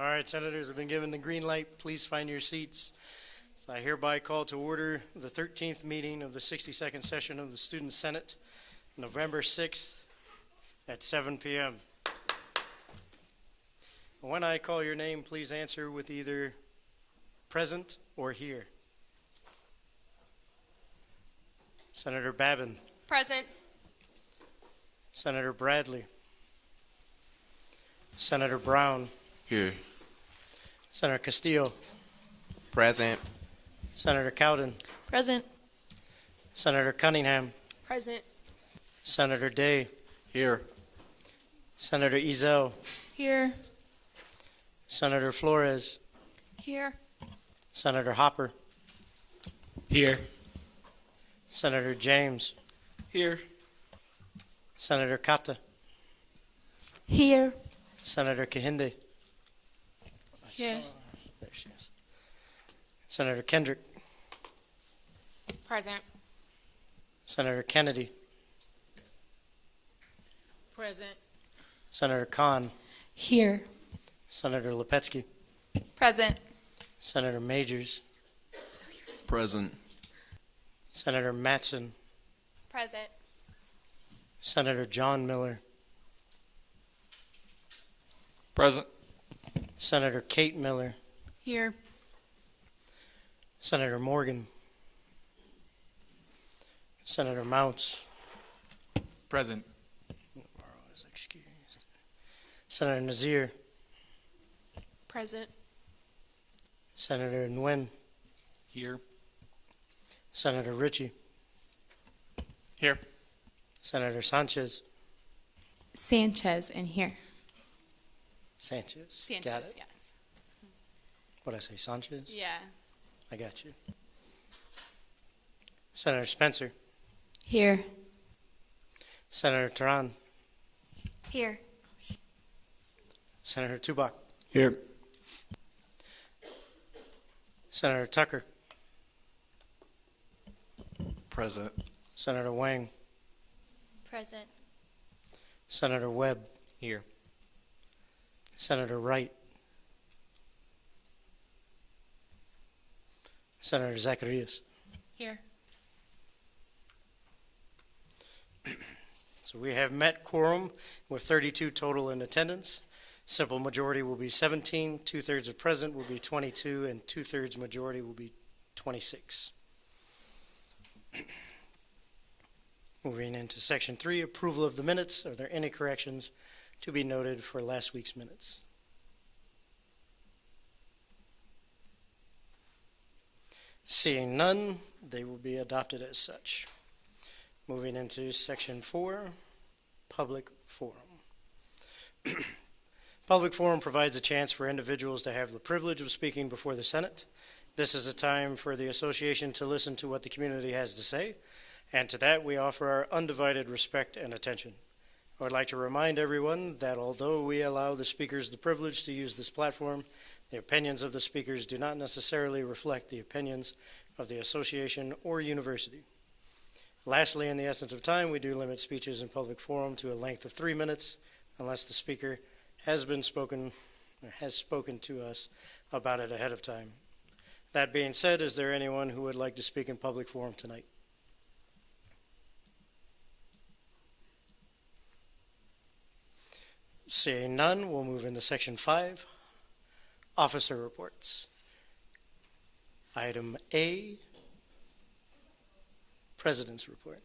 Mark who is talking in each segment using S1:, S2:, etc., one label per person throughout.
S1: All right, senators have been given the green light. Please find your seats. So I hereby call to order the 13th meeting of the 62nd session of the Student Senate, November 6th at 7 p.m. When I call your name, please answer with either present or here. Senator Babin.
S2: Present.
S1: Senator Bradley. Senator Brown.
S3: Here.
S1: Senator Castillo.
S3: Present.
S1: Senator Cowden.
S2: Present.
S1: Senator Cunningham.
S2: Present.
S1: Senator Day.
S3: Here.
S1: Senator Ezell.
S2: Here.
S1: Senator Flores.
S2: Here.
S1: Senator Hopper.
S3: Here.
S1: Senator James.
S3: Here.
S1: Senator Kata.
S2: Here.
S1: Senator Kahinde.
S2: Here.
S1: There she is. Senator Kendrick.
S2: Present.
S1: Senator Kennedy.
S2: Present.
S1: Senator Khan.
S2: Here.
S1: Senator Lepetsky.
S2: Present.
S1: Senator Majors.
S3: Present.
S1: Senator Mattson.
S2: Present.
S1: Senator John Miller.
S3: Present.
S1: Senator Kate Miller.
S2: Here.
S1: Senator Morgan. Senator Mounts.
S3: Present.
S1: Morrow is excused. Senator Nazir.
S2: Present.
S1: Senator Nguyen.
S3: Here.
S1: Senator Ritchie.
S3: Here.
S1: Senator Sanchez.
S4: Sanchez in here.
S1: Sanchez.
S2: Sanchez,
S1: Got it?
S2: yes.
S1: What'd I say, Sanchez?
S2: Yeah.
S1: I got you. Senator Spencer.
S4: Here.
S1: Senator Tehran.
S2: Here.
S1: Senator Tubak.
S3: Here.
S1: Senator Tucker.
S3: Present.
S1: Senator Wang.
S2: Present.
S1: Senator Webb.
S3: Here.
S1: Senator Wright. Senator Zacharias.
S2: Here.
S1: So we have met quorum with 32 total in attendance. Simple majority will be 17, 2/3 of present will be 22, and 2/3 majority will be 26. Moving into section 3, approval of the minutes. Are there any corrections to be noted for last week's minutes? Seeing none, they will be adopted as such. Moving into section 4, public forum. Public forum provides a chance for individuals to have the privilege of speaking before the Senate. This is a time for the association to listen to what the community has to say, and to that we offer our undivided respect and attention. I would like to remind everyone that although we allow the speakers the privilege to use this platform, the opinions of the speakers do not necessarily reflect the opinions of the association or university. Lastly, in the essence of time, we do limit speeches in public forum to a length of 3 minutes unless the speaker has spoken to us about it ahead of time. That being said, is there anyone who would like to speak in public forum tonight? Seeing none, we'll move into section 5, officer reports. Item A, President's report.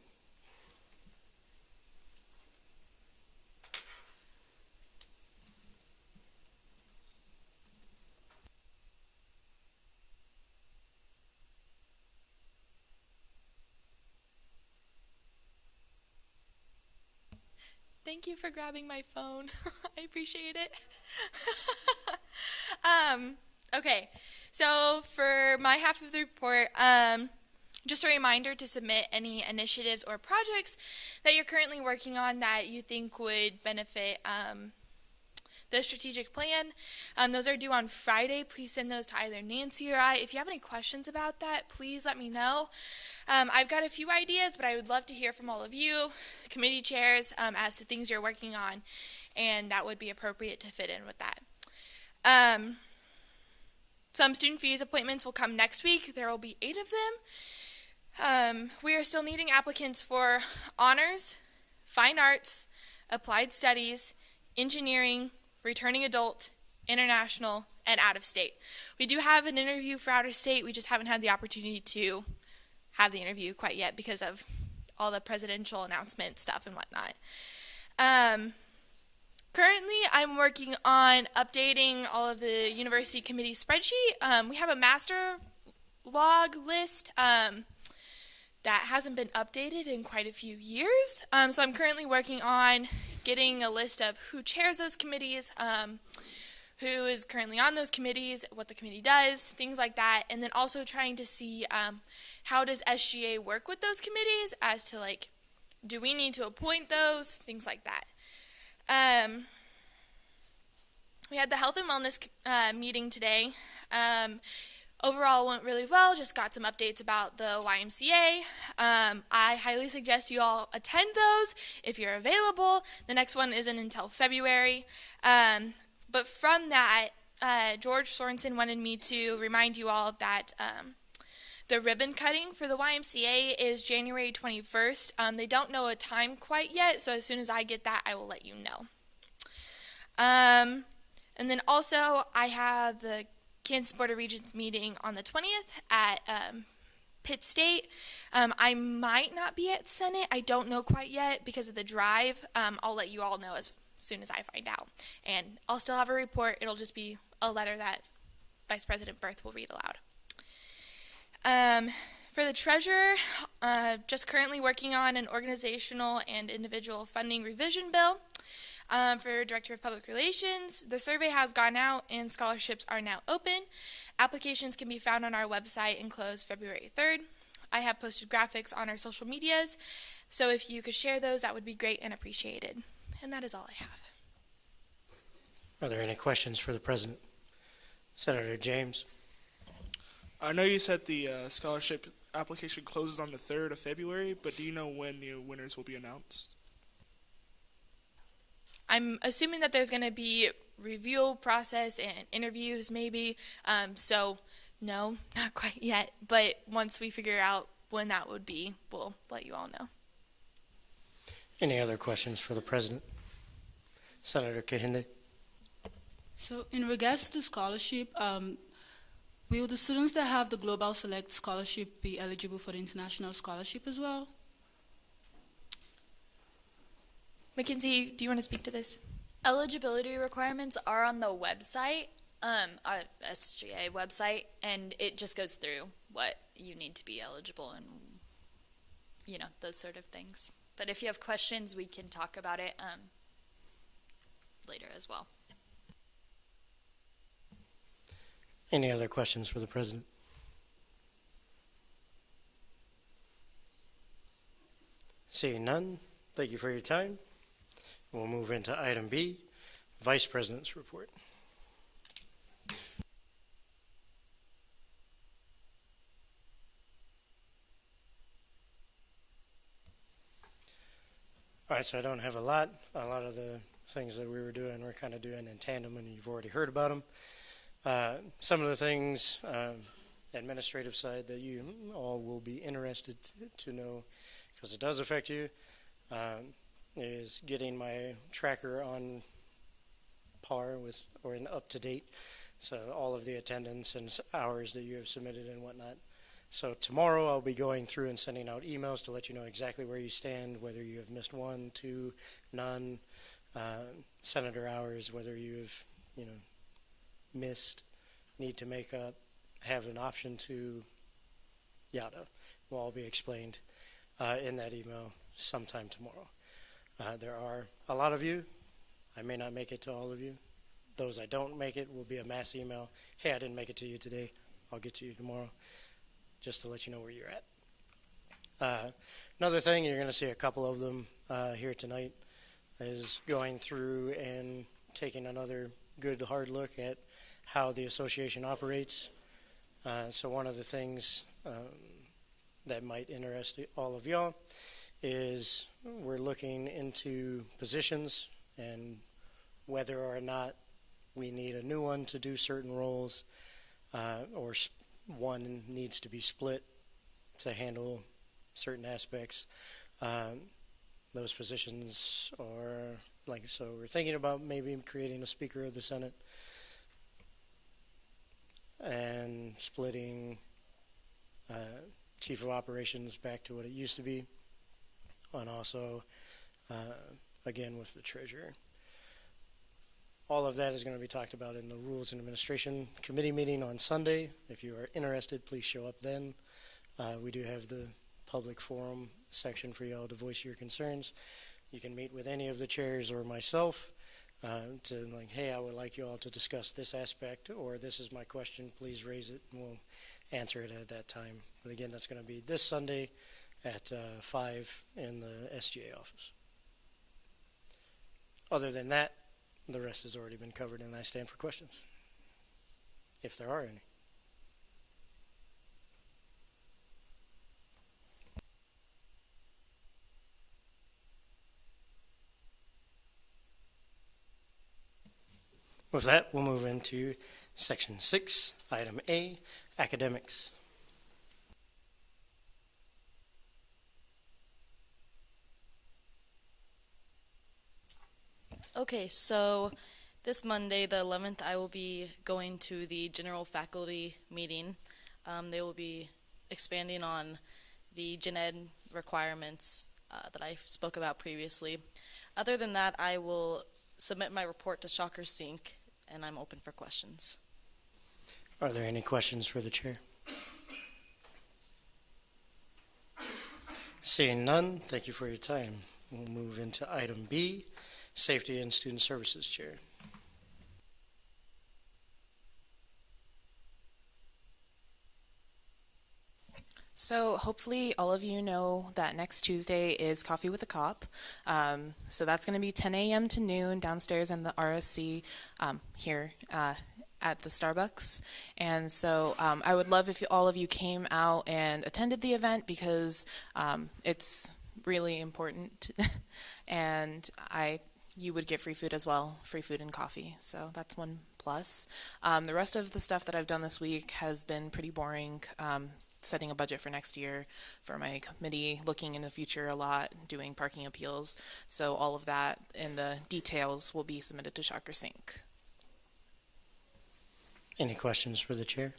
S2: Thank you for grabbing my phone. I appreciate it. Okay, so for my half of the report, just a reminder to submit any initiatives or projects that you're currently working on that you think would benefit the strategic plan. Those are due on Friday. Please send those to either Nancy or I. If you have any questions about that, please let me know. I've got a few ideas, but I would love to hear from all of you, committee chairs, as to things you're working on, and that would be appropriate to fit in with that. Some student fees appointments will come next week. There will be 8 of them. We are still needing applicants for honors, fine arts, applied studies, engineering, returning adult, international, and out of state. We do have an interview for out of state. We just haven't had the opportunity to have the interview quite yet because of all the presidential announcement stuff and whatnot. Currently, I'm working on updating all of the university committee spreadsheet. We have a master log list that hasn't been updated in quite a few years. So I'm currently working on getting a list of who chairs those committees, who is currently on those committees, what the committee does, things like that, and then also trying to see how does SGA work with those committees as to, like, do we need to appoint those, things like that. We had the health and wellness meeting today. Overall, it went really well. Just got some updates about the YMCA. I highly suggest you all attend those if you're available. The next one isn't until February. But from that, George Sorensen wanted me to remind you all that the ribbon cutting for the YMCA is January 21st. They don't know a time quite yet, so as soon as I get that, I will let you know. And then also, I have the Kansas Board of Regents meeting on the 20th at Pitt State. I might not be at Senate. I don't know quite yet because of the drive. I'll let you all know as soon as I find out. And I'll still have a report. It'll just be a letter that Vice President Barth will read aloud. For the treasurer, just currently working on an organizational and individual funding revision bill. For Director of Public Relations, the survey has gone out and scholarships are now open. Applications can be found on our website and close February 3rd. I have posted graphics on our social medias, so if you could share those, that would be great and appreciated. And that is all I have.
S1: Are there any questions for the President? Senator James.
S5: I know you said the scholarship application closes on the 3rd of February, but do you know when the winners will be announced?
S2: I'm assuming that there's going to be review process and interviews maybe, so no, not quite yet, but once we figure out when that would be, we'll let you all know.
S1: Any other questions for the President? Senator Kahinde.
S6: So in regards to scholarship, will the students that have the Global Select Scholarship be eligible for the International Scholarship as well?
S2: Mackenzie, do you want to speak to this?
S7: Eligibility requirements are on the website, our SGA website, and it just goes through what you need to be eligible and, you know, those sort of things. But if you have questions, we can talk about it later as well.
S1: Any other questions for the President? Seeing none, thank you for your time. We'll move into item B, Vice President's report. All right, so I don't have a lot. A lot of the things that we were doing, we're kind of doing in tandem, and you've already heard about them. Some of the things, administrative side, that you all will be interested to know, because it does affect you, is getting my tracker on par with, or in up to date, so all of the attendance and hours that you have submitted and whatnot. So tomorrow I'll be going through and sending out emails to let you know exactly where you stand, whether you have missed 1, 2, none, senator hours, whether you have, missed, need to make up, have an option to, yada, will all be explained in that email sometime tomorrow. There are a lot of you. I may not make it to all of you. Those I don't make it will be a mass email. Hey, I didn't make it to you today. I'll get to you tomorrow, just to let you know where you're at. Another thing, you're going to see a couple of them here tonight, is going through and taking another good hard look at how the association operates. So one of the things that might interest all of y'all is we're looking into positions and whether or not we need a new one to do certain roles, or one needs to be split to handle certain aspects. Those positions are so we're thinking about maybe creating a Speaker of the Senate and splitting Chief of Operations back to what it used to be, and also again with the Treasurer. All of that is going to be talked about in the Rules and Administration Committee meeting on Sunday. If you are interested, please show up then. We do have the public forum section for y'all to voice your concerns. You can meet with any of the chairs or myself to hey, I would like you all to discuss this aspect, or this is my question, please raise it, and we'll answer it at that time. But again, that's going to be this Sunday at 5 in the SGA office. Other than that, the rest has already been covered, and I stand for questions, if there are any. With that, we'll move into Section 6, Item A, Academics.
S8: Okay, so this Monday, the 11th, I will be going to the general faculty meeting. They will be expanding on the gen ed requirements that I spoke about previously. Other than that, I will submit my report to Shocker Sync, and I'm open for questions.
S1: Are there any questions for the chair? Seeing none, thank you for your time. We'll move into Item B, Safety and Student Services Chair.
S9: So hopefully all of you know that next Tuesday is Coffee with a Cop. So that's going to be 10 a.m. to noon downstairs in the RSC here at the Starbucks. And so I would love if all of you came out and attended the event, because it's really important. And you would get free food as well, free food and coffee. So that's one plus. The rest of the stuff that I've done this week has been pretty boring. Setting a budget for next year for my committee, looking in the future a lot, doing parking appeals. So all of that and the details will be submitted to Shocker Sync.
S1: Any questions for the chair?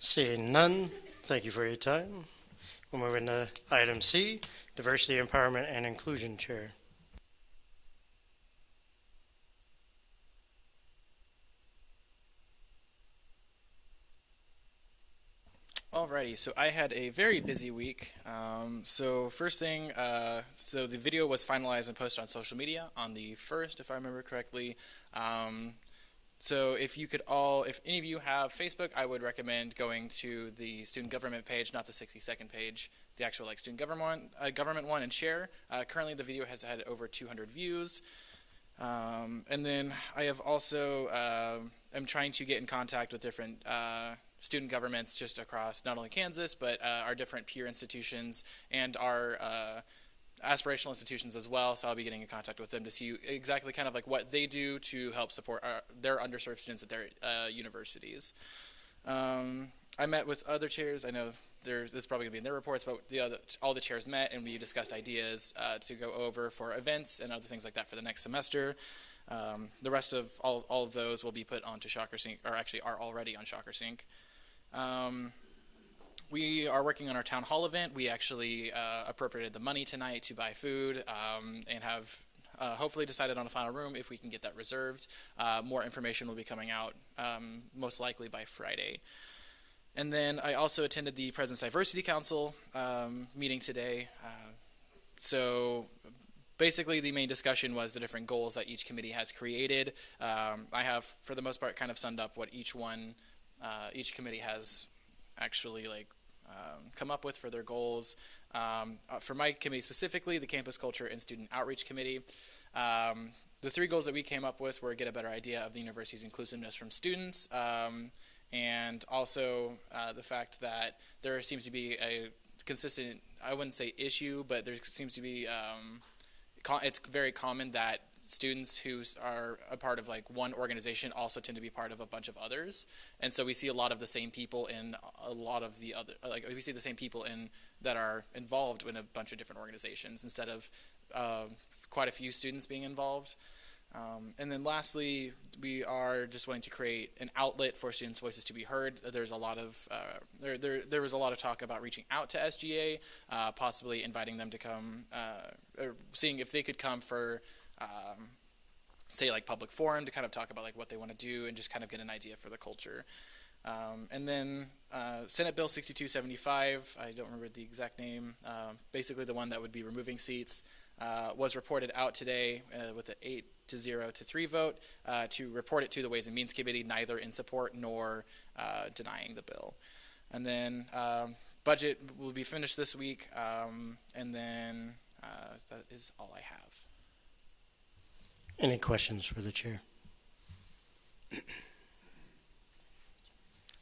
S1: Seeing none, thank you for your time. We'll move into Item C, Diversity, Empowerment, and Inclusion Chair.
S3: Alrighty, so I had a very busy week. So first thing, so the video was finalized and posted on social media on the 1st, if I remember correctly. So if any of you have Facebook, I would recommend going to the student government page, not the 60-second page, the actual student government one, and share. Currently, the video has had over 200 views. And then I have also am trying to get in contact with different student governments just across not only Kansas, but our different peer institutions and our aspirational institutions as well. So I'll be getting in contact with them to see exactly kind of what they do to help support their underserved students at their universities. I met with other chairs. I know this is probably going to be in their reports, but all the chairs met and we discussed ideas to go over for events and other things like that for the next semester. The rest of all of those will be put onto Shocker Sync, or actually are already on Shocker Sync. We are working on our town hall event. We actually appropriated the money tonight to buy food and have hopefully decided on a final room if we can get that reserved. More information will be coming out most likely by Friday. And then I also attended the President's Diversity Council meeting today. So basically the main discussion was the different goals that each committee has created. I have, for the most part, kind of summed up what each committee has actually come up with for their goals. For my committee specifically, the Campus Culture and Student Outreach Committee, the three goals that we came up with were get a better idea of the university's inclusiveness from students, and also the fact that there seems to be a consistent, I wouldn't say issue, but there seems to be it's very common that students who are a part of like one organization also tend to be part of a bunch of others, and so we see a lot of the same people in a lot of the other, like we see the same people in that are involved in a bunch of different organizations instead of quite a few students being involved. And then lastly, we are just wanting to create an outlet for students' voices to be heard. There's a lot of there was a lot of talk about reaching out to SGA, possibly inviting them to come, or seeing if they could come for, say, like public forum to kind of talk about like what they want to do and just kind of get an idea for the culture. And then Senate Bill 6275, I don't remember the exact name, basically the one that would be removing seats, was reported out today with an 8-0-3 vote to report it to the Ways and Means Committee, neither in support nor denying the bill. And then budget will be finished this week, and then that is all I have.
S1: Any questions for the chair?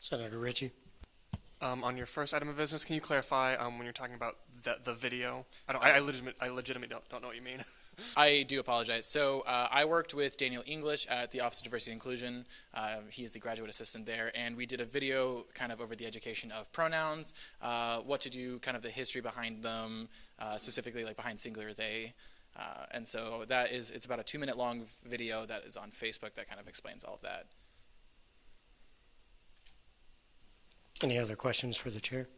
S1: Senator Ritchie.
S10: On your first item of business, can you clarify when you're talking about the video? I legitimately don't know what you mean.
S3: I do apologize. So I worked with Daniel English at the Office of Diversity and Inclusion. He is the graduate assistant there, and we did a video kind of over the education of pronouns, what to do, kind of the history behind them, specifically like behind singular they. And so it's about a 2-minute long video that is on Facebook that kind of explains all of that.
S1: Any other questions for the chair?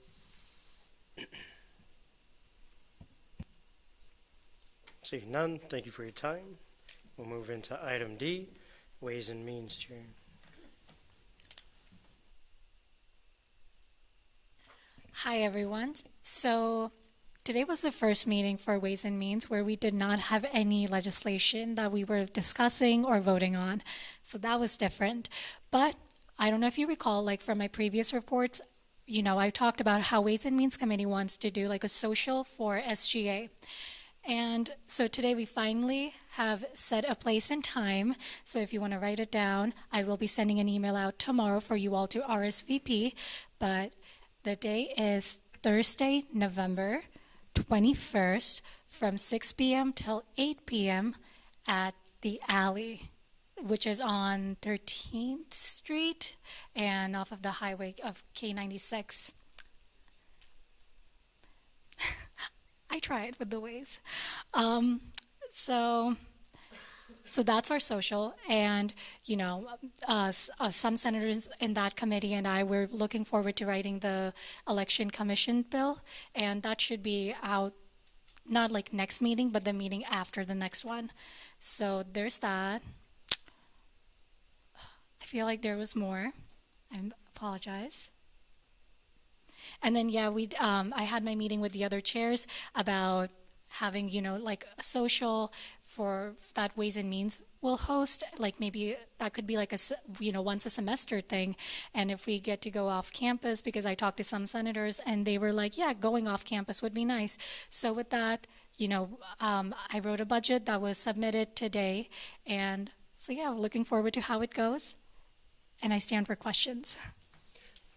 S1: Seeing none, thank you for your time. We'll move into item D, Ways and Means Chair.
S11: Hi, everyone. So today was the first meeting for Ways and Means where we did not have any legislation that we were discussing or voting on. So that was different. But I don't know if you recall, like from my previous reports, I talked about how Ways and Means Committee wants to do like a social for SGA. And so today we finally have set a place and time. So if you want to write it down, I will be sending an email out tomorrow for you all to RSVP. But the day is Thursday, November 21st from 6 p.m. till 8 p.m. at the Alley, which is on 13th Street and off of the highway of K96. I tried with the ways. So that's our social, and some senators in that committee and I were looking forward to writing the election commission bill, and that should be out not like next meeting, but the meeting after the next one. So there's that. I feel like there was more. I apologize. And then I had my meeting with the other chairs about having like a social for that Ways and Means will host, like maybe that could be like a once a semester thing. And if we get to go off campus, because I talked to some senators and they were like, yeah, going off campus would be nice. So with that, I wrote a budget that was submitted today, and so looking forward to how it goes. And I stand for questions.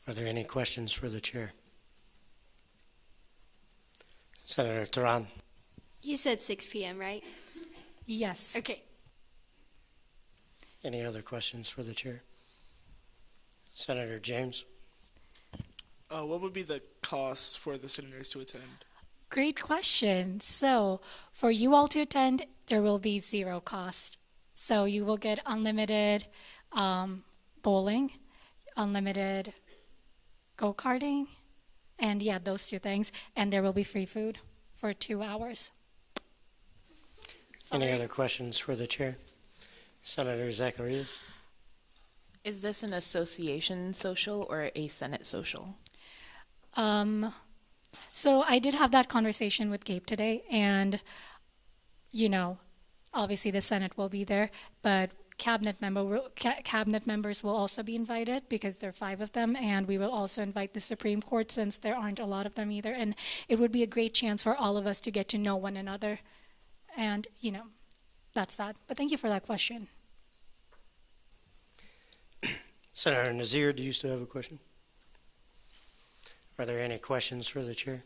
S1: Are there any questions for the chair? Senator Taran.
S12: You said 6 p.m., right?
S11: Yes.
S12: Okay.
S1: Any other questions for the chair? Senator James.
S5: What would be the cost for the senators to attend?
S11: Great question. So for you all to attend, there will be zero cost. So you will get unlimited bowling, unlimited go-karting, and those two things. And there will be free food for 2 hours.
S1: Any other questions for the chair? Senator Zacharias.
S9: Is this an association social or a Senate social?
S11: So I did have that conversation with Gabe today, and obviously the Senate will be there, but cabinet members will also be invited because there are 5 of them, and we will also invite the Supreme Court since there aren't a lot of them either, and it would be a great chance for all of us to get to know one another, and that's that. But thank you for that question.
S1: Senator Nazir, do you still have a question? Are there any questions for the chair?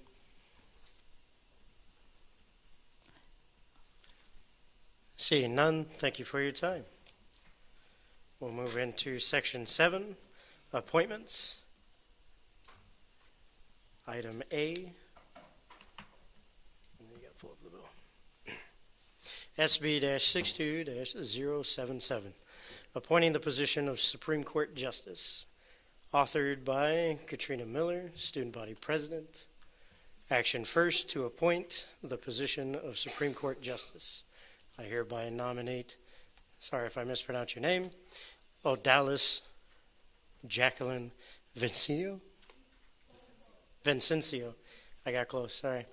S1: Seeing none, thank you for your time. We'll move into Section 7, Appointments. Item A. And then you got to pull up the bill. SB-62-077, appointing the position of Supreme Court Justice. Authored by Katrina Miller, Student Body President. Action first, to appoint the position of Supreme Court Justice. I hereby nominate, sorry if I mispronounce your name, Odalis Jacqueline Vincencio. I got close, sorry.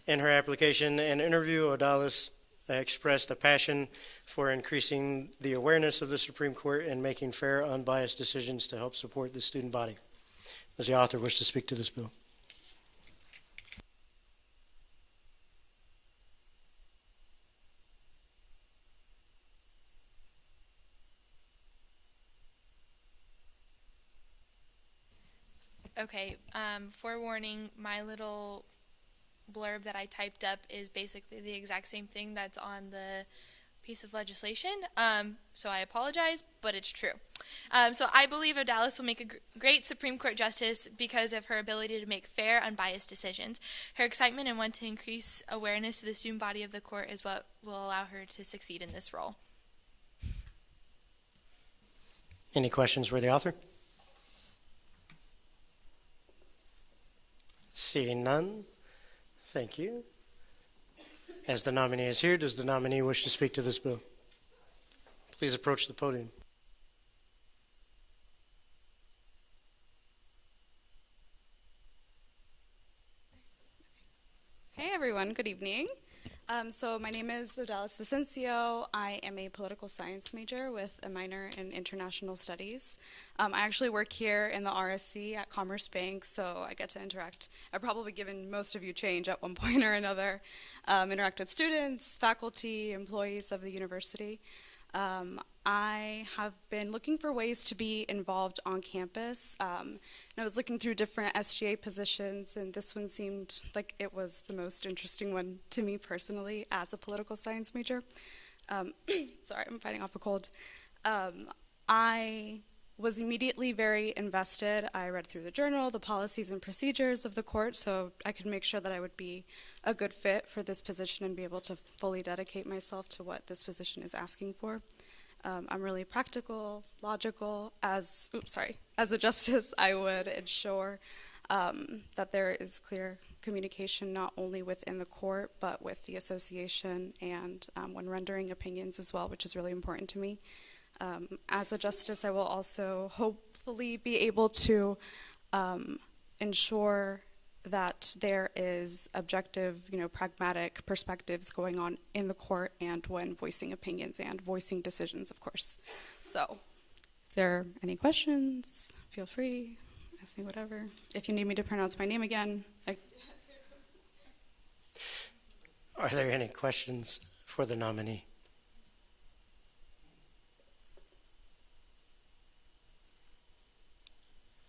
S1: In her application and interview, Odalis expressed a passion for increasing the awareness of the Supreme Court and making fair, unbiased decisions to help support the student body. Does the author wish to speak to this bill?
S2: Okay, forewarning, my little blurb that I typed up is basically the exact same thing that's on the piece of legislation. So I apologize, but it's true. So I believe Odalis will make a great Supreme Court justice because of her ability to make fair, unbiased decisions. Her excitement and want to increase awareness to the student body of the court is what will allow her to succeed in this role.
S1: Any questions for the author? Seeing none, thank you. As the nominee is here, does the nominee wish to speak to this bill? Please approach the podium.
S13: Hey everyone, good evening. So my name is Odalis Vicencio. I am a political science major with a minor in international studies. I actually work here in the RSC at Commerce Bank, so I get to interact. I've probably given most of you change at one point or another. Interact with students, faculty, employees of the university. I have been looking for ways to be involved on campus. And I was looking through different SGA positions, and this one seemed like it was the most interesting one to me personally as a political science major. Sorry, I'm fighting off a cold. I was immediately very invested. I read through the journal, the policies and procedures of the court, so I could make sure that I would be a good fit for this position and be able to fully dedicate myself to what this position is asking for. I'm really practical, logical. As a justice, I would ensure that there is clear communication not only within the court, but with the association and when rendering opinions as well, which is really important to me. As a justice, I will also hopefully be able to ensure that there is objective, pragmatic perspectives going on in the court and when voicing opinions and voicing decisions, of course. So, if there are any questions, feel free, ask me whatever. If you need me to pronounce my name again,
S1: Are there any questions for the nominee?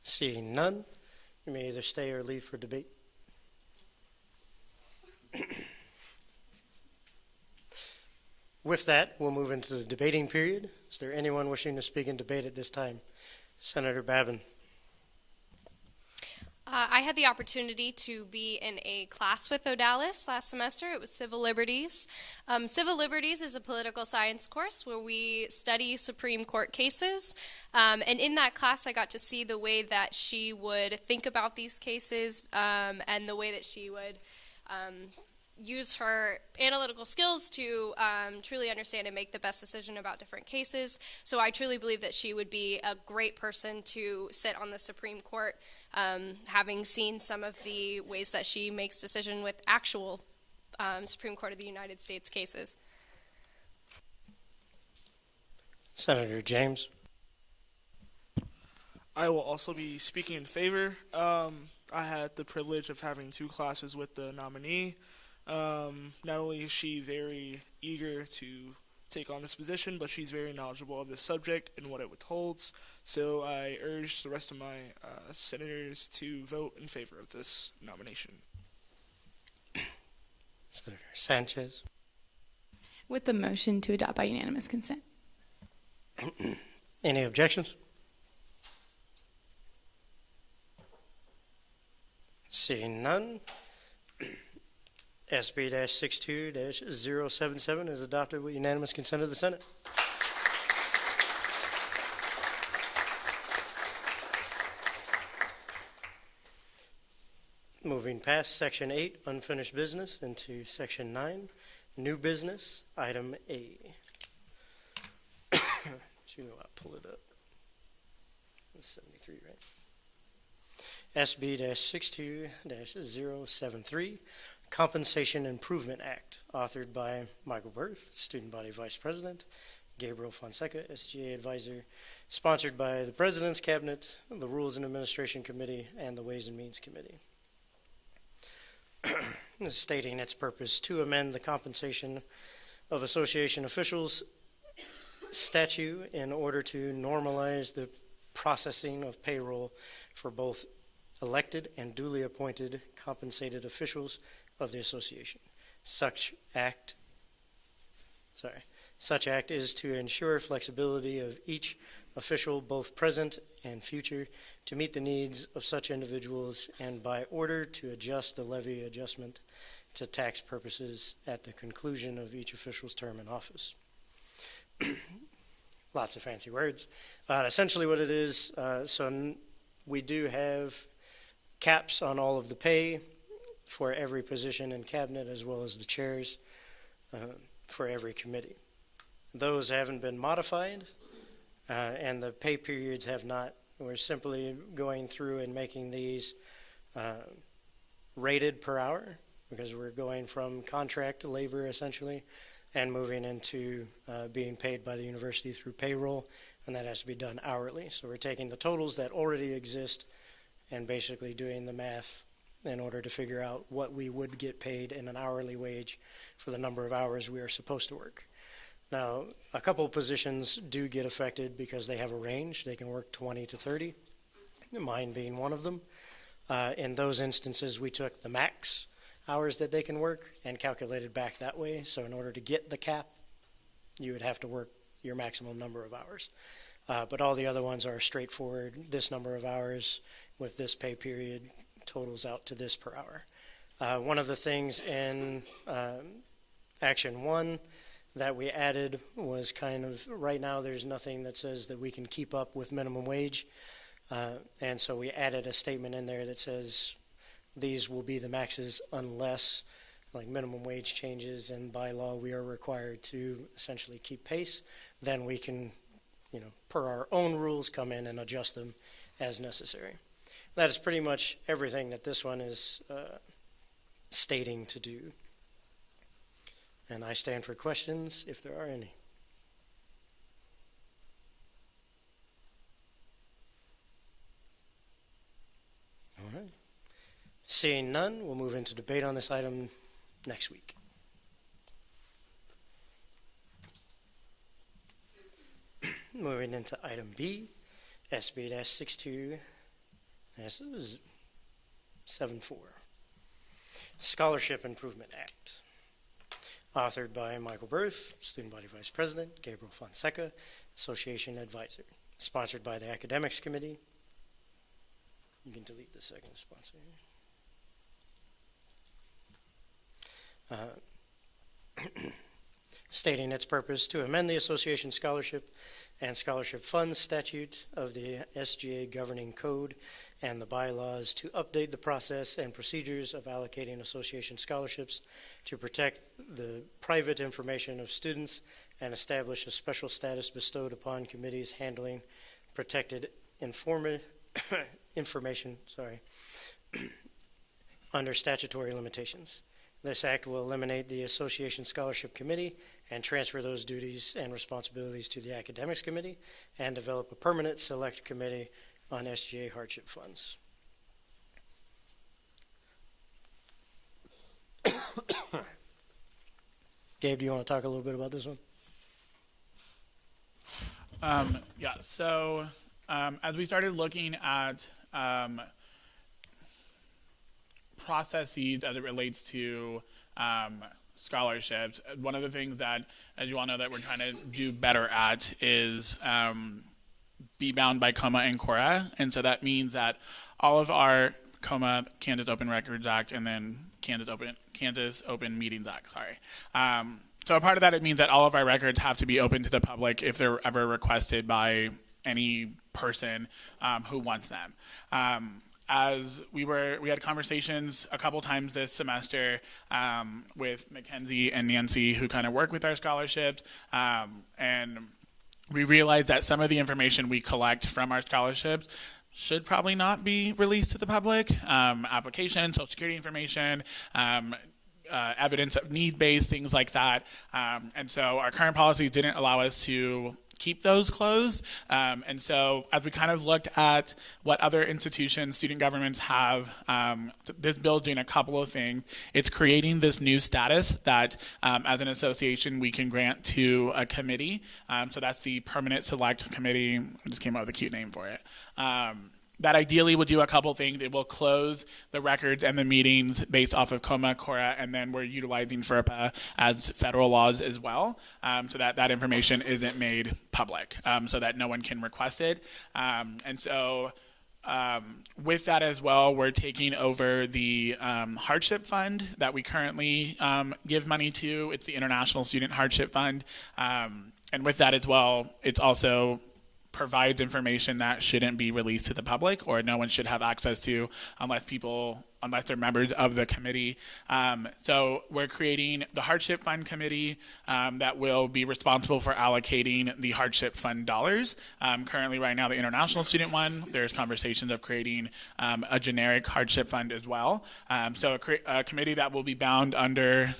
S1: Seeing none, you may either stay or leave for debate. With that, we'll move into the debating period. Is there anyone wishing to speak in debate at this time? Senator Babin.
S14: I had the opportunity to be in a class with Odalis last semester. It was Civil Liberties. Civil Liberties is a political science course where we study Supreme Court cases. And in that class, I got to see the way that she would think about these cases and the way that she would use her analytical skills to truly understand and make the best decision about different cases. So I truly believe that she would be a great person to sit on the Supreme Court, having seen some of the ways that she makes decision with actual Supreme Court of the United States cases.
S1: Senator James.
S5: I will also be speaking in favor. I had the privilege of having 2 classes with the nominee. Not only is she very eager to take on this position, but she's very knowledgeable of this subject and what it holds. So I urge the rest of my senators to vote in favor of this nomination.
S1: Senator Sanchez.
S4: With the motion to adopt by unanimous consent.
S1: Any objections? Seeing none, SB-62-077 is adopted with unanimous consent of the Senate. Moving past Section 8, unfinished business, into Section 9, new business, Item A. I'll pull it up. It's 73, right? SB-62-073, Compensation Improvement Act, authored by Michael Barth, Student Body Vice President, Gabriel Fonseca, SGA Advisor, sponsored by the President's Cabinet, the Rules and Administration Committee, and the Ways and Means Committee. Stating its purpose to amend the compensation of association officials statute in order to normalize the processing of payroll for both elected and duly appointed compensated officials of the association. Such act is to ensure flexibility of each official, both present and future, to meet the needs of such individuals, and by order to adjust the levy adjustment to tax purposes at the conclusion of each official's term in office. Lots of fancy words. Essentially what it is, we do have caps on all of the pay for every position in cabinet, as well as the chairs for every committee. Those haven't been modified, and the pay periods have not. We're simply going through and making these rated per hour, because we're going from contract labor essentially and moving into being paid by the university through payroll, and that has to be done hourly. So we're taking the totals that already exist and basically doing the math in order to figure out what we would get paid in an hourly wage for the number of hours we are supposed to work. Now, a couple of positions do get affected because they have a range. They can work 20 to 30, mine being one of them. In those instances, we took the max hours that they can work and calculated back that way. So in order to get the cap, you would have to work your maximum number of hours. But all the other ones are straightforward. This number of hours with this pay period totals out to this per hour. One of the things in Action 1 that we added was kind of, right now there's nothing that says that we can keep up with minimum wage. And so we added a statement in there that says these will be the maxes unless like minimum wage changes, and by law we are required to essentially keep pace. Then we can, per our own rules, come in and adjust them as necessary. That is pretty much everything that this one is stating to do. And I stand for questions if there are any. All right. Seeing none, we'll move into debate on this item next week. Moving into item B, SB-62-74, Scholarship Improvement Act, authored by Michael Bearth, Student Body Vice President, Gabriel Fonseca, Association Advisor, sponsored by the Academics Committee. You can delete the second sponsor. Stating its purpose to amend the Association Scholarship and Scholarship Funds Statute of the SGA Governing Code and the bylaws to update the process and procedures of allocating association scholarships to protect the private information of students and establish a special status bestowed upon committees handling protected information under statutory limitations. This act will eliminate the Association Scholarship Committee and transfer those duties and responsibilities to the Academics Committee and develop a permanent select committee on SGA hardship funds. Gabe, do you want to talk a little bit about this one?
S15: So as we started looking at processes as it relates to scholarships, one of the things that, as you all know, that we're trying to do better at is be bound by COMA and CORA. And so that means that all of our COMA, Kansas Open Records Act, and then Kansas Open Meetings Act, so a part of that, it means that all of our records have to be open to the public if they're ever requested by any person who wants them. As we had conversations a couple times this semester with Mackenzie and Nancy, who kind of work with our scholarships, and we realized that some of the information we collect from our scholarships should probably not be released to the public. Application, Social Security information, evidence of need-based, things like that. And so our current policies didn't allow us to keep those closed. And so as we kind of looked at what other institutions, student governments have, this bill is doing a couple of things. It's creating this new status that as an association we can grant to a committee. So that's the Permanent Select Committee. I just came up with a cute name for it. That ideally will do a couple things. It will close the records and the meetings based off of COMA, CORA, and then we're utilizing FERPA as federal laws as well, so that that information isn't made public, so that no one can request it. And so with that as well, we're taking over the hardship fund that we currently give money to. It's the International Student Hardship Fund. And with that as well, it's also provides information that shouldn't be released to the public, or no one should have access to unless they're members of the committee. So we're creating the Hardship Fund Committee that will be responsible for allocating the hardship fund dollars. Currently right now, the international student one, there's conversations of creating a generic hardship fund as well. So a committee that will be bound under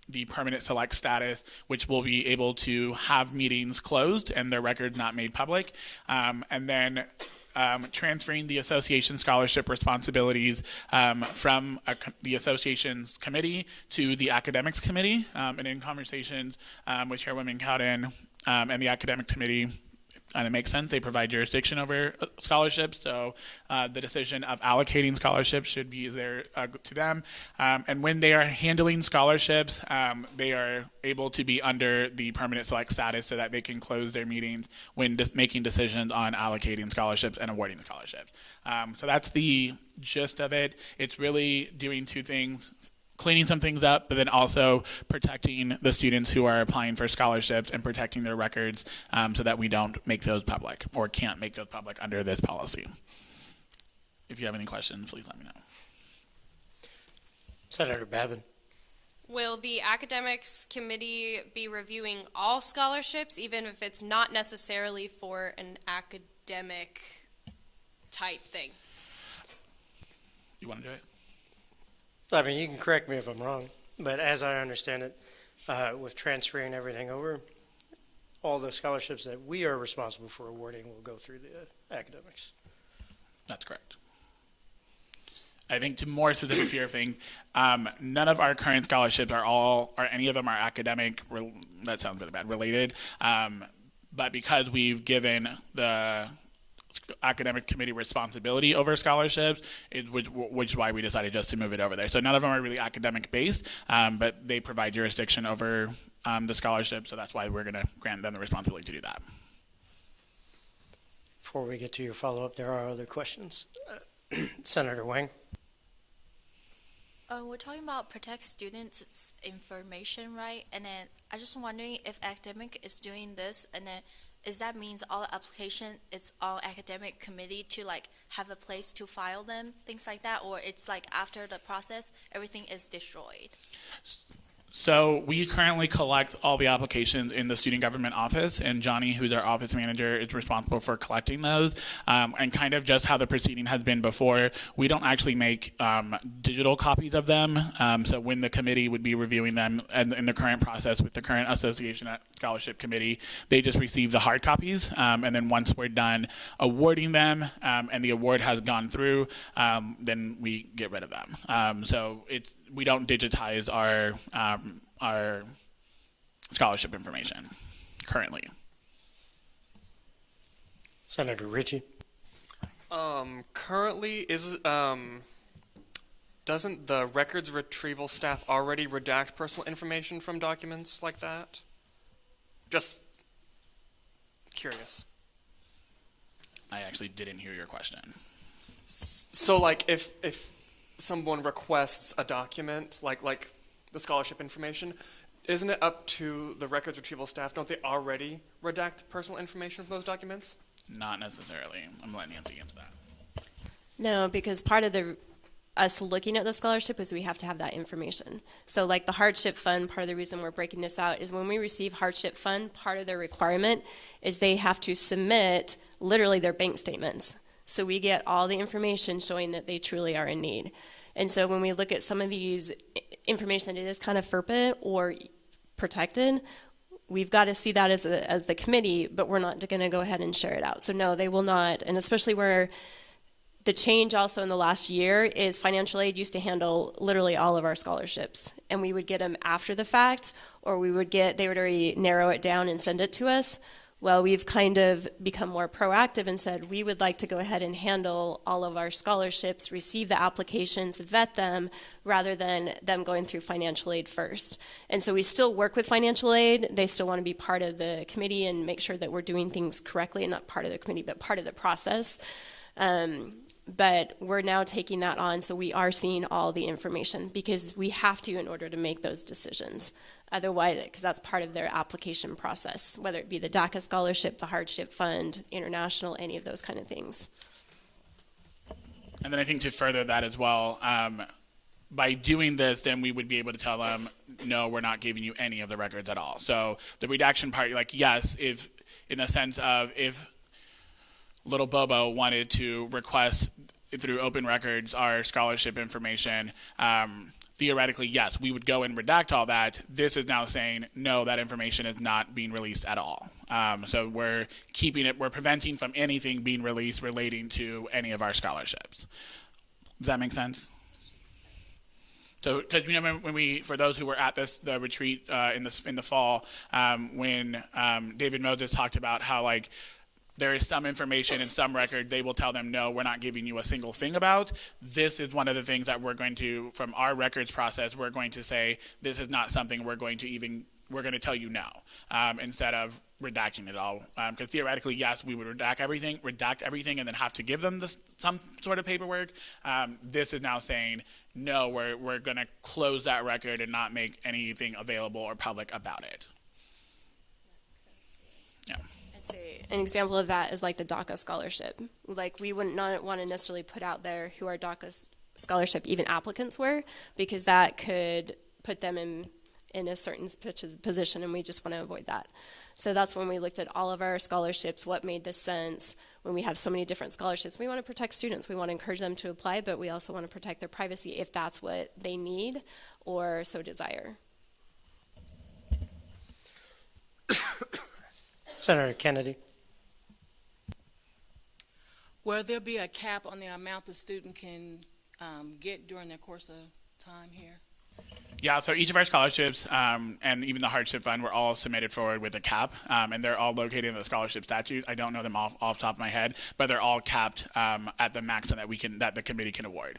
S15: the permanent select status, which will be able to have meetings closed and their records not made public. And then transferring the association scholarship responsibilities from the association's committee to the academics committee. And in conversations with Chairwoman Cowden and the academic committee, and it makes sense, they provide jurisdiction over scholarships, so the decision of allocating scholarships should be there to them. And when they are handling scholarships, they are able to be under the permanent select status so that they can close their meetings when making decisions on allocating scholarships and awarding scholarships. So that's the gist of it. It's really doing two things: cleaning some things up, but then also protecting the students who are applying for scholarships and protecting their records so that we don't make those public or can't make those public under this policy. If you have any questions, please let me know.
S1: Senator Babin.
S14: Will the academics committee be reviewing all scholarships, even if it's not necessarily for an academic type thing?
S15: You want to do it?
S1: I mean, you can correct me if I'm wrong, but as I understand it, with transferring everything over, all the scholarships that we are responsible for awarding will go through the academics.
S15: That's correct. I think to more specific to your thing, none of our current scholarships or any of them are academic, that sounds really bad, related, but because we've given the academic committee responsibility over scholarships, which is why we decided just to move it over there. So none of them are really academic based, but they provide jurisdiction over the scholarship, so that's why we're going to grant them the responsibility to do that.
S1: Before we get to your follow-up, there are other questions. Senator Wang.
S16: We're talking about protect students' information, right? And then I just wondering if academic is doing this, and then is that means all application it's all academic committee to like have a place to file them, things like that, or it's like after the process everything is destroyed?
S15: So we currently collect all the applications in the student government office, and Johnny, who's our office manager, is responsible for collecting those. And kind of just how the proceeding has been before, we don't actually make digital copies of them. So when the committee would be reviewing them and in the current process with the current association scholarship committee, they just receive the hard copies. And then once we're done awarding them and the award has gone through, then we get rid of them. So we don't digitize our scholarship information currently.
S1: Senator Ritchie.
S10: Currently, doesn't the records retrieval staff already redact personal information from documents like that? Just curious.
S15: I actually didn't hear your question.
S10: So, like, if someone requests a document, like the scholarship information, isn't it up to the records retrieval staff? Don't they already redact personal information from those documents?
S15: Not necessarily. I'm letting Nancy answer that.
S17: No, because part of us looking at the scholarship is we have to have that information. So like the hardship fund, part of the reason we're breaking this out is when we receive hardship fund, part of their requirement is they have to submit literally their bank statements. So we get all the information showing that they truly are in need. And so when we look at some of these information that is kind of FERPA or protected, we've got to see that as the committee, but we're not going to go ahead and share it out. So no, they will not, and especially where the change also in the last year is financial aid used to handle literally all of our scholarships, and we would get them after the fact, or they would already narrow it down and send it to us. Well, we've kind of become more proactive and said we would like to go ahead and handle all of our scholarships, receive the applications, vet them, rather than them going through financial aid first. And so we still work with financial aid. They still want to be part of the committee and make sure that we're doing things correctly, and not part of the committee, but part of the process. But we're now taking that on, so we are seeing all the information because we have to in order to make those decisions. Otherwise, because that's part of their application process, whether it be the DACA scholarship, the hardship fund, international, any of those kind of things.
S15: And then I think to further that as well, by doing this, then we would be able to tell them, no, we're not giving you any of the records at all. So the redaction part, like, yes, if in the sense of if Little Bobo wanted to request through open records our scholarship information, theoretically, yes, we would go and redact all that. This is now saying, no, that information is not being released at all. So we're keeping it, we're preventing from anything being released relating to any of our scholarships. Does that make sense? So, because when for those who were at the retreat in the fall, when David Moses talked about how like there is some information in some record they will tell them, no, we're not giving you a single thing about. This is one of the things that we're going to, from our records process, we're going to say this is not something we're going to tell you now, instead of redacting it all. Because theoretically, yes, we would redact everything, and then have to give them some sort of paperwork. This is now saying, no, we're going to close that record and not make anything available or public about it. Yeah.
S17: An example of that is like the DACA scholarship. Like we wouldn't not want to necessarily put out there who our DACA scholarship even applicants were, because that could put them in a certain position, and we just want to avoid that. So that's when we looked at all of our scholarships, what made the sense when we have so many different scholarships. We want to protect students. We want to encourage them to apply, but we also want to protect their privacy if that's what they need or so desire.
S1: Senator Kennedy.
S18: Will there be a cap on the amount the student can get during their course of time here?
S15: Yeah, so each of our scholarships and even the hardship fund were all submitted forward with a cap, and they're all located in the scholarship statute. I don't know them off the top of my head, but they're all capped at the maximum that the committee can award.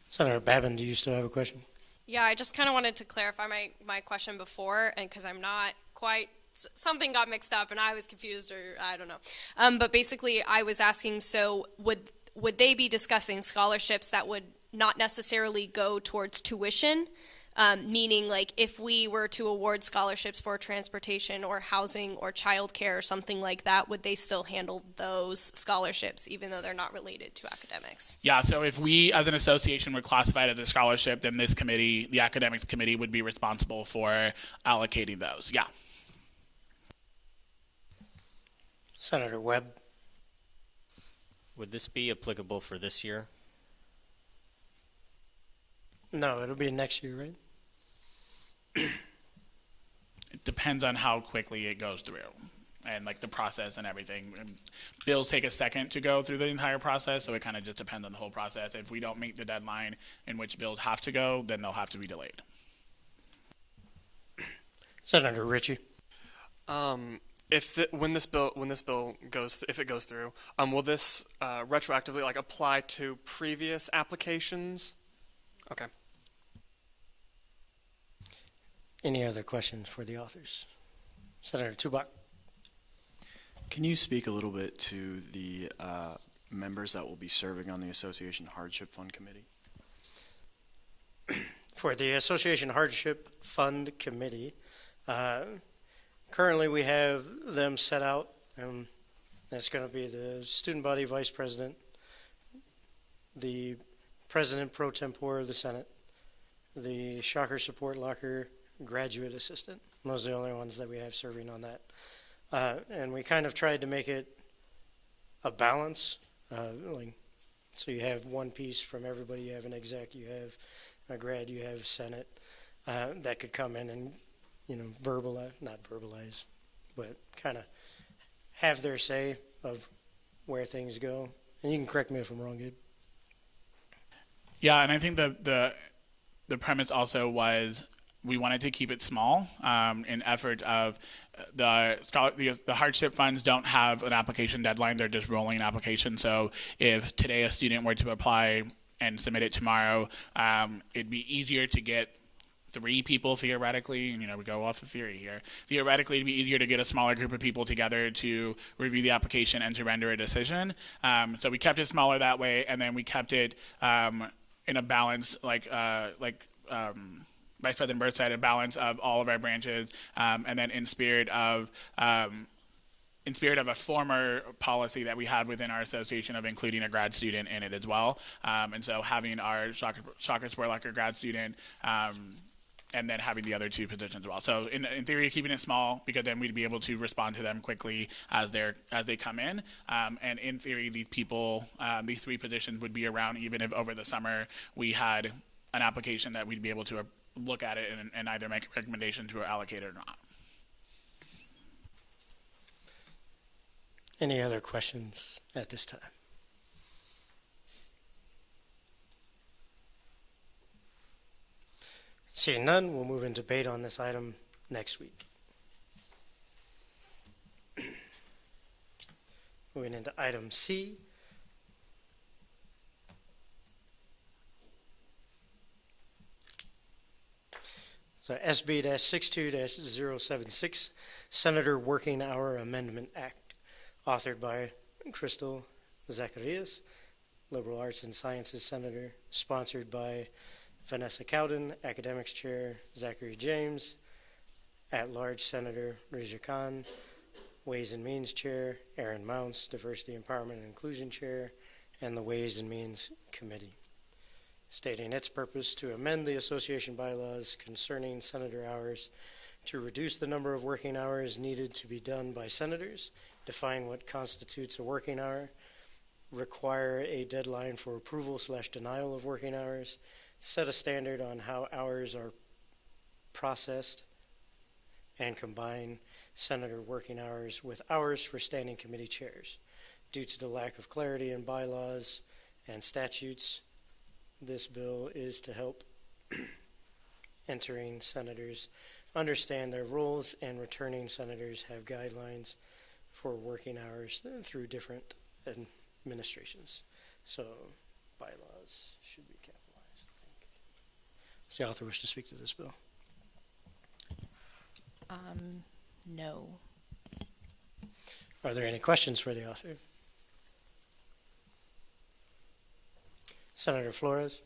S1: Senator Babin, do you still have a question?
S14: Yeah, I just kind of wanted to clarify my question before, and because I'm not quite, something got mixed up and I was confused, or I don't know. But basically I was asking, so would they be discussing scholarships that would not necessarily go towards tuition? Meaning like if we were to award scholarships for transportation or housing or childcare or something like that, would they still handle those scholarships even though they're not related to academics?
S15: Yeah, so if we as an association were classified as a scholarship, then this committee, the academics committee, would be responsible for allocating those. Yeah.
S1: Senator Webb.
S19: Would this be applicable for this year?
S1: No, it'll be next year, right?
S15: It depends on how quickly it goes through and like the process and everything. And bills take a second to go through the entire process, so it kind of just depends on the whole process. If we don't meet the deadline in which bills have to go, then they'll have to be delayed.
S1: Senator Ritchie.
S10: when this bill goes if it goes through, will this retroactively like apply to previous applications? Okay.
S1: Any other questions for the authors? Senator Tubak.
S20: Can you speak a little bit to the members that will be serving on the Association Hardship Fund Committee?
S1: For the Association Hardship Fund Committee, currently we have them set out. That's going to be the student body vice president, the president pro tempore of the Senate, the Shocker Support Locker graduate assistant. Those are the only ones that we have serving on that. And we kind of tried to make it a balance. So you have one piece from everybody. You have an exec, you have a grad, you have Senate that could come in and, not verbalize, but kind of have their say of where things go. And you can correct me if I'm wrong, Gabe.
S15: Yeah, and I think the premise also was we wanted to keep it small in effort of the hardship funds don't have an application deadline. They're just rolling applications. So if today a student were to apply and submit it tomorrow, it'd be easier to get 3 people theoretically. We go off the theory here. Theoretically, it'd be easier to get a smaller group of people together to review the application and to render a decision. So we kept it smaller that way, and then we kept it in a balance, like Vice President Barth said, a balance of all of our branches, and then in spirit of a former policy that we had within our association of including a grad student in it as well. And so having our Shocker Sport Locker grad student, and then having the other 2 positions as well. So in theory, keeping it small, because then we'd be able to respond to them quickly as they come in. And in theory, these 3 positions would be around even if over the summer we had an application that we'd be able to look at it and either make a recommendation to allocate it or not.
S1: Any other questions at this time? Seeing none, we'll move into debate on this item next week. Moving into item C. So SB-62-076, Senator Working Hour Amendment Act, authored by Crystal Zacharias, Liberal Arts and Sciences Senator, sponsored by Vanessa Cowden, Academics Chair Zachary James, At-Large Senator Rija Khan, Ways and Means Chair Aaron Mounts, Diversity, Empowerment, and Inclusion Chair, and the Ways and Means Committee, stating its purpose to amend the association bylaws concerning senator hours to reduce the number of working hours needed to be done by senators, define what constitutes a working hour, require a deadline for approval/denial of working hours, set a standard on how hours are processed, and combine senator working hours with hours for standing committee chairs. Due to the lack of clarity in bylaws and statutes, this bill is to help entering senators understand their roles, and returning senators have guidelines for working hours through different administrations. So bylaws should be capitalized, I think. Does the author wish to speak to this bill?
S9: No.
S1: Are there any questions for the author? Senator Flores.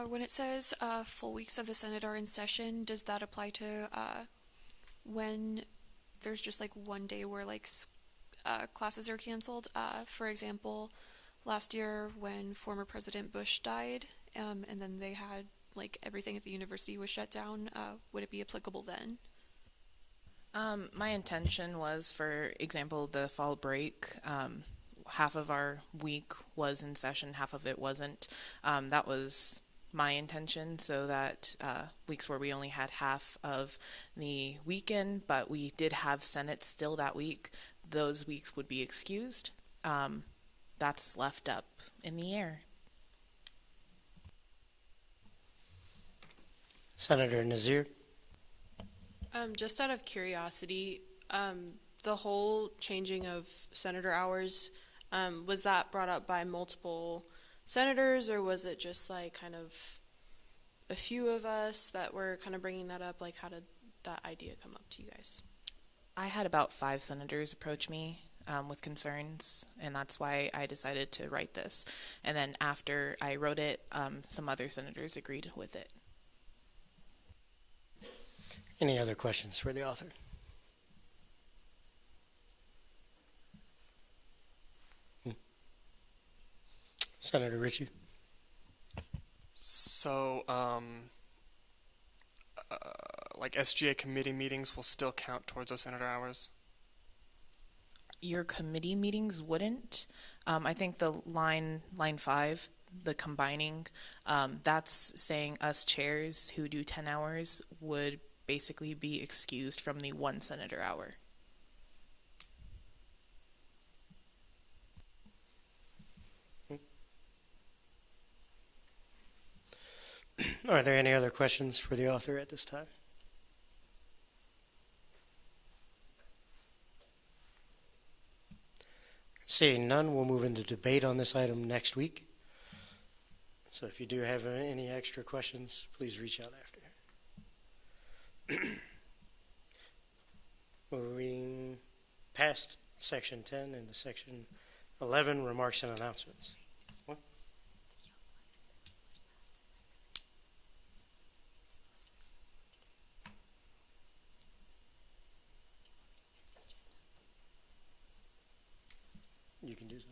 S21: When it says full weeks of the Senate are in session, does that apply to when there's just like one day where like classes are canceled? For example, last year when former President Bush died, and then they had like everything at the university was shut down, would it be applicable then?
S9: My intention was, for example, the fall break. Half of our week was in session, half of it wasn't. That was my intention, so that weeks where we only had half of the weekend, but we did have Senate still that week, those weeks would be excused. That's left up in the air.
S1: Senator Nazir.
S6: Just out of curiosity, the whole changing of senator hours, was that brought up by multiple senators, or was it just like kind of a few of us that were kind of bringing that up? Like, how did that idea come up to you guys?
S9: I had about 5 senators approach me with concerns, and that's why I decided to write this. And then after I wrote it, some other senators agreed with it.
S1: Any other questions for the author? Senator Ritchie.
S10: So, like SGA committee meetings will still count towards those senator hours?
S9: Your committee meetings wouldn't. I think the line 5, the combining, that's saying us chairs who do 10 hours would basically be excused from the 1 senator hour.
S1: Are there any other questions for the author at this time? Seeing none, we'll move into debate on this item next week. So if you do have any extra questions, please reach out after. Moving past section 10 into section 11, remarks and announcements. What? You can do so.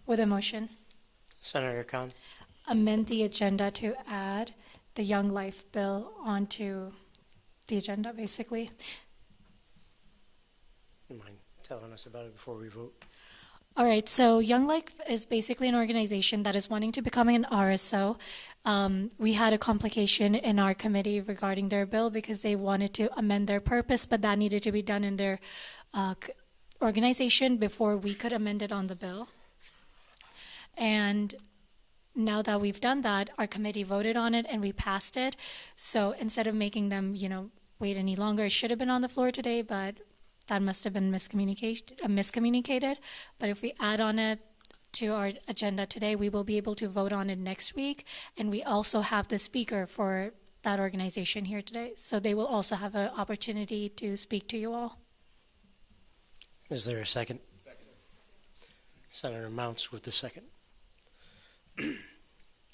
S11: With a motion,
S1: Senator Khan.
S11: amend the agenda to add the Young Life bill onto the agenda, basically.
S1: You mind telling us about it before we vote?
S11: All right, so Young Life is basically an organization that is wanting to become an RSO. We had a complication in our committee regarding their bill because they wanted to amend their purpose, but that needed to be done in their organization before we could amend it on the bill. And now that we've done that, our committee voted on it and we passed it. So instead of making them, wait any longer, it should have been on the floor today, but that must have been miscommunicated. But if we add on it to our agenda today, we will be able to vote on it next week. And we also have the speaker for that organization here today. So they will also have an opportunity to speak to you all.
S1: Is there a second? Second. Senator Mounts with the second.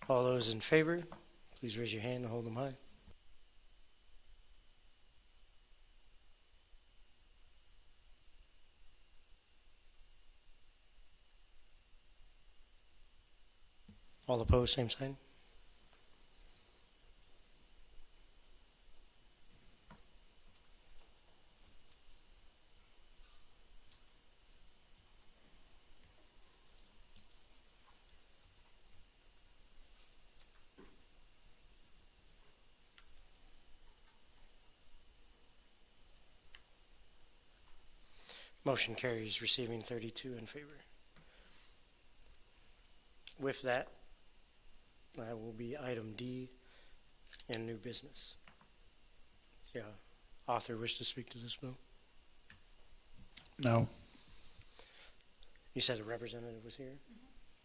S1: All those in favor, please raise your hand and hold them high. All opposed, same sign. Motion carries, receiving 32 in favor. With that, that will be item D in new business. Does the author wish to speak to this bill?
S15: No.
S1: You said a representative was here?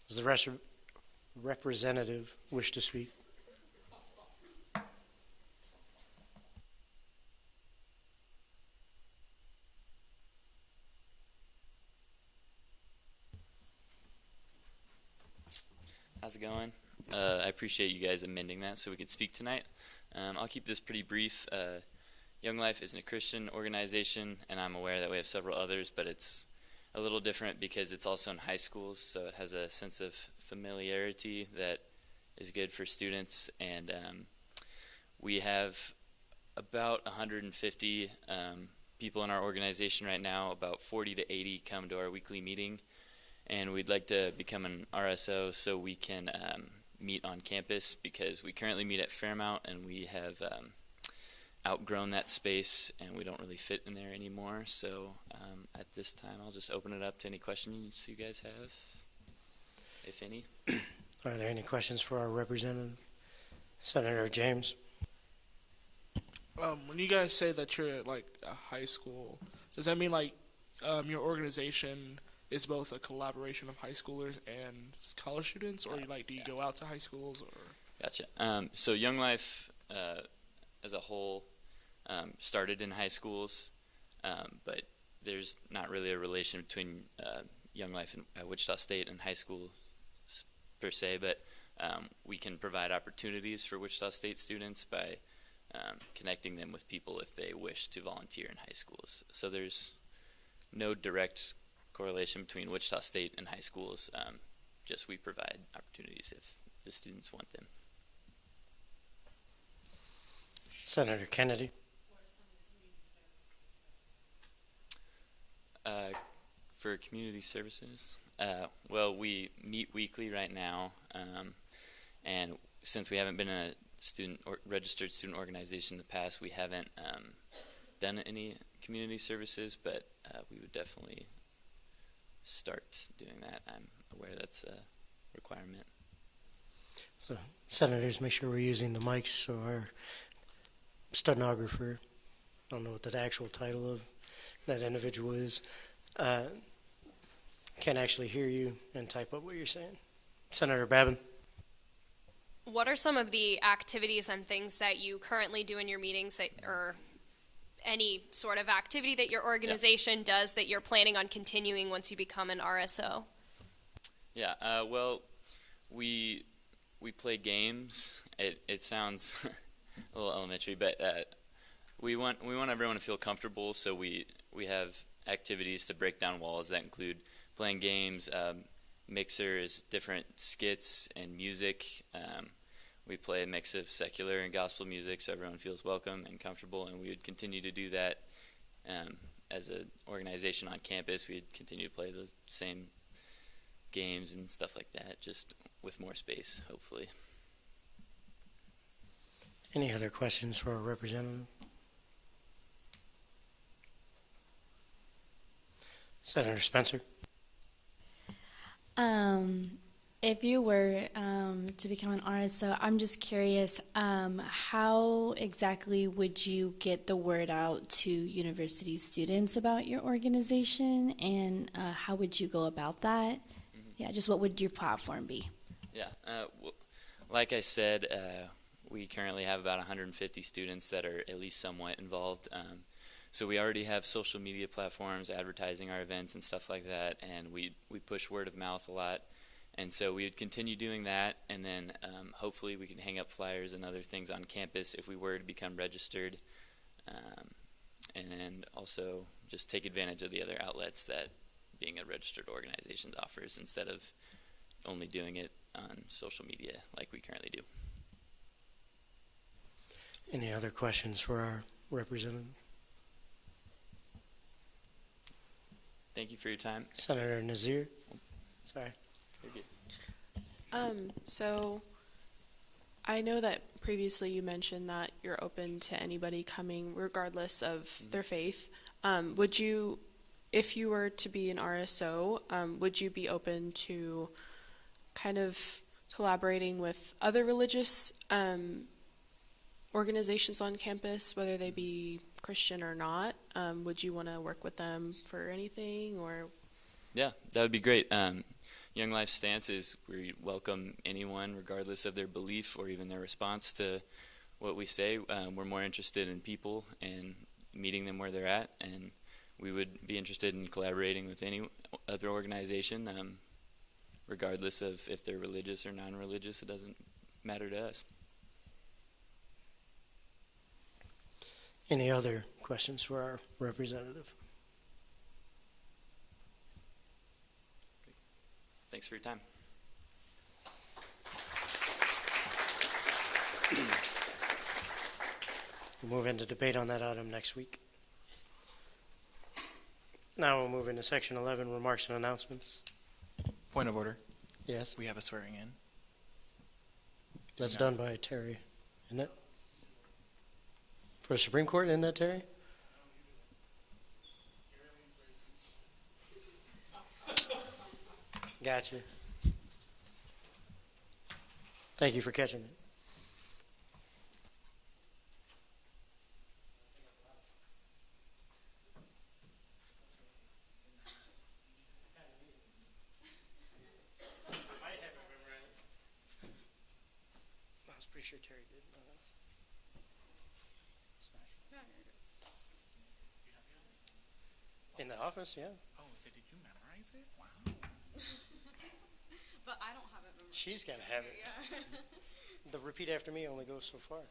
S1: Does the representative wish to speak?
S22: How's it going? I appreciate you guys amending that so we could speak tonight. I'll keep this pretty brief. Young Life isn't a Christian organization, and I'm aware that we have several others, but it's a little different because it's also in high schools, so it has a sense of familiarity that is good for students. And we have about 150 people in our organization right now. About 40 to 80 come to our weekly meeting. And we'd like to become an RSO so we can meet on campus, because we currently meet at Fairmount and we have outgrown that space and we don't really fit in there anymore. So at this time, I'll just open it up to any questions you guys have, if any.
S1: Are there any questions for our representative? Senator James.
S5: When you guys say that you're at like a high school, does that mean like your organization is both a collaboration of high schoolers and college students, or like do you go out to high schools or?
S22: Gotcha. So Young Life as a whole started in high schools, but there's not really a relation between Young Life and Wichita State and high school per se, but we can provide opportunities for Wichita State students by connecting them with people if they wish to volunteer in high schools. So there's no direct correlation between Wichita State and high schools, just we provide opportunities if the students want them.
S1: Senator Kennedy.
S22: For community services, well, we meet weekly right now, and since we haven't been a registered student organization in the past, we haven't done any community services, but we would definitely start doing that. I'm aware that's a requirement.
S1: So, senators, make sure we're using the mics so our stenographer, I don't know what the actual title of that individual is, can actually hear you and type up what you're saying. Senator Babin.
S14: What are some of the activities and things that you currently do in your meetings, or any sort of activity that your organization does that you're planning on continuing once you become an RSO?
S22: Yeah, well, we play games. It sounds a little elementary, but we want everyone to feel comfortable, so we have activities to break down walls that include playing games, mixers, different skits, and music. We play a mix of secular and gospel music so everyone feels welcome and comfortable, and we would continue to do that as an organization on campus. We'd continue to play those same games and stuff like that, just with more space, hopefully.
S1: Any other questions for our representative? Senator Spencer.
S4: If you were to become an RSO, I'm just curious, how exactly would you get the word out to university students about your organization, and how would you go about that? Mm-hmm. Yeah, just what would your platform be?
S22: Yeah, well, like I said, we currently have about 150 students that are at least somewhat involved. So we already have social media platforms, advertising our events and stuff like that, and we push word of mouth a lot. And so we would continue doing that, and then hopefully we can hang up flyers and other things on campus if we were to become registered, and also just take advantage of the other outlets that being a registered organization offers instead of only doing it on social media like we currently do.
S1: Any other questions for our representative?
S22: Thank you for your time.
S1: Senator Nazir. Sorry.
S6: So I know that previously you mentioned that you're open to anybody coming regardless of their faith. Would you, if you were to be an RSO, would you be open to kind of collaborating with other religious organizations on campus, whether they be Christian or not? Would you want to work with them for anything, or?
S22: Yeah, that would be great. Young Life's stance is we welcome anyone regardless of their belief or even their response to what we say. We're more interested in people and meeting them where they're at, and we would be interested in collaborating with any other organization, regardless of if they're religious or non-religious. It doesn't matter to us.
S1: Any other questions for our representative?
S22: Thanks for your time.
S1: We'll move into debate on that item next week. Now we'll move into section 11, remarks and announcements.
S3: Point of order.
S1: Yes.
S3: We have a swearing in.
S1: That's done by Terry, isn't it? For the Supreme Court, isn't that Terry? Gotcha. Thank you for catching it. pretty sure Terry did know this. In the office, yeah.
S15: Oh, so did you memorize it? Wow.
S13: But I don't have it memorized.
S1: She's gonna have it.
S13: Yeah.
S1: The repeat after me only goes so far.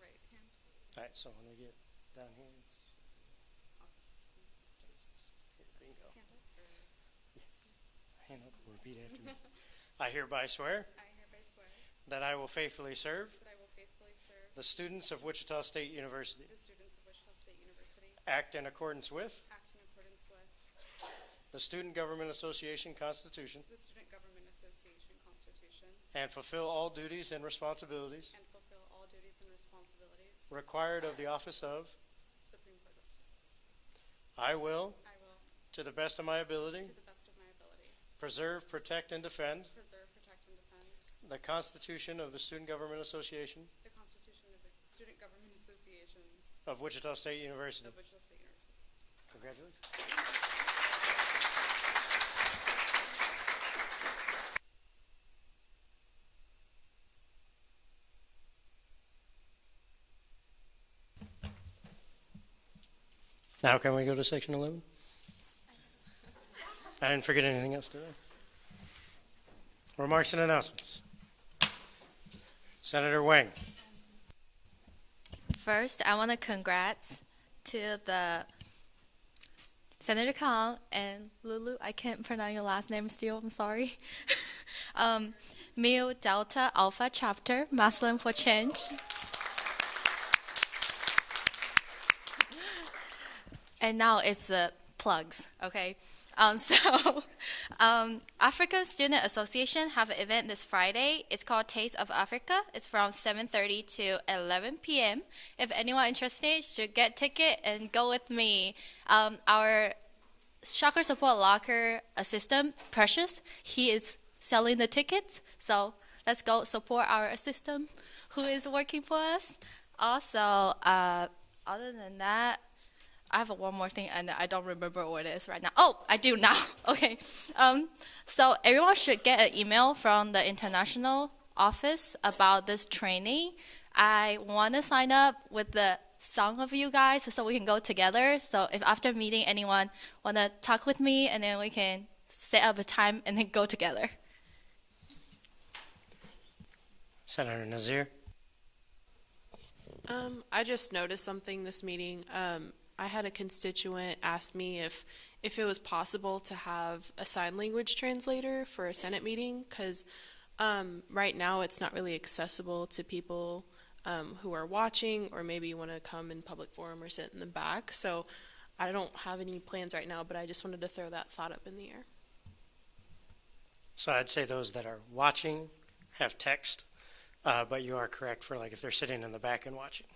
S13: Right hand.
S1: All right, so when we get down here, it's bingo. Yes. Hand up, repeat after me. I hereby swear
S13: I hereby swear
S1: that I will faithfully serve
S13: that I will faithfully serve
S1: the students of Wichita State University,
S13: the students of Wichita State University,
S1: act in accordance with
S13: act in accordance with
S1: the Student Government Association Constitution,
S13: the Student Government Association Constitution,
S1: and fulfill all duties and responsibilities
S13: and fulfill all duties and responsibilities
S1: required of the office of.
S13: Supreme Court Justice.
S1: I will,
S13: I will,
S1: to the best of my ability,
S13: to the best of my ability,
S1: preserve, protect, and defend
S13: preserve, protect, and defend
S1: the Constitution of the Student Government Association
S13: the Constitution of the Student Government Association
S1: of Wichita State University.
S13: of Wichita State University.
S1: Congratulations. Now can we go to section 11? I didn't forget anything else, did I? Remarks and announcements. Senator Wang.
S7: First, I want to congrats to the Senator Kong and Lulu. I can't pronounce your last name still, I'm sorry. Mu Delta Alpha Chapter, Muslim for Change. And now it's the plugs, okay? African Student Association have an event this Friday. It's called Taste of Africa. It's from 7:30 to 11 p.m. If anyone interested, should get ticket and go with me. Our Shocker Support Locker assistant, Precious, he is selling the tickets. So let's go support our assistant who is working for us. Also, other than that, I have one more thing, and I don't remember what it is right now. Oh, I do now. Okay. So everyone should get an email from the international office about this training. I want to sign up with some of you guys so we can go together. So if after meeting anyone want to talk with me, and then we can set up a time and then go together.
S1: Senator Nazir.
S6: I just noticed something this meeting. I had a constituent ask me if it was possible to have a sign language translator for a Senate meeting, because right now it's not really accessible to people who are watching or maybe want to come in public forum or sit in the back. So I don't have any plans right now, but I just wanted to throw that thought up in the air.
S1: So I'd say those that are watching have text, but you are correct for like if they're sitting in the back and watching.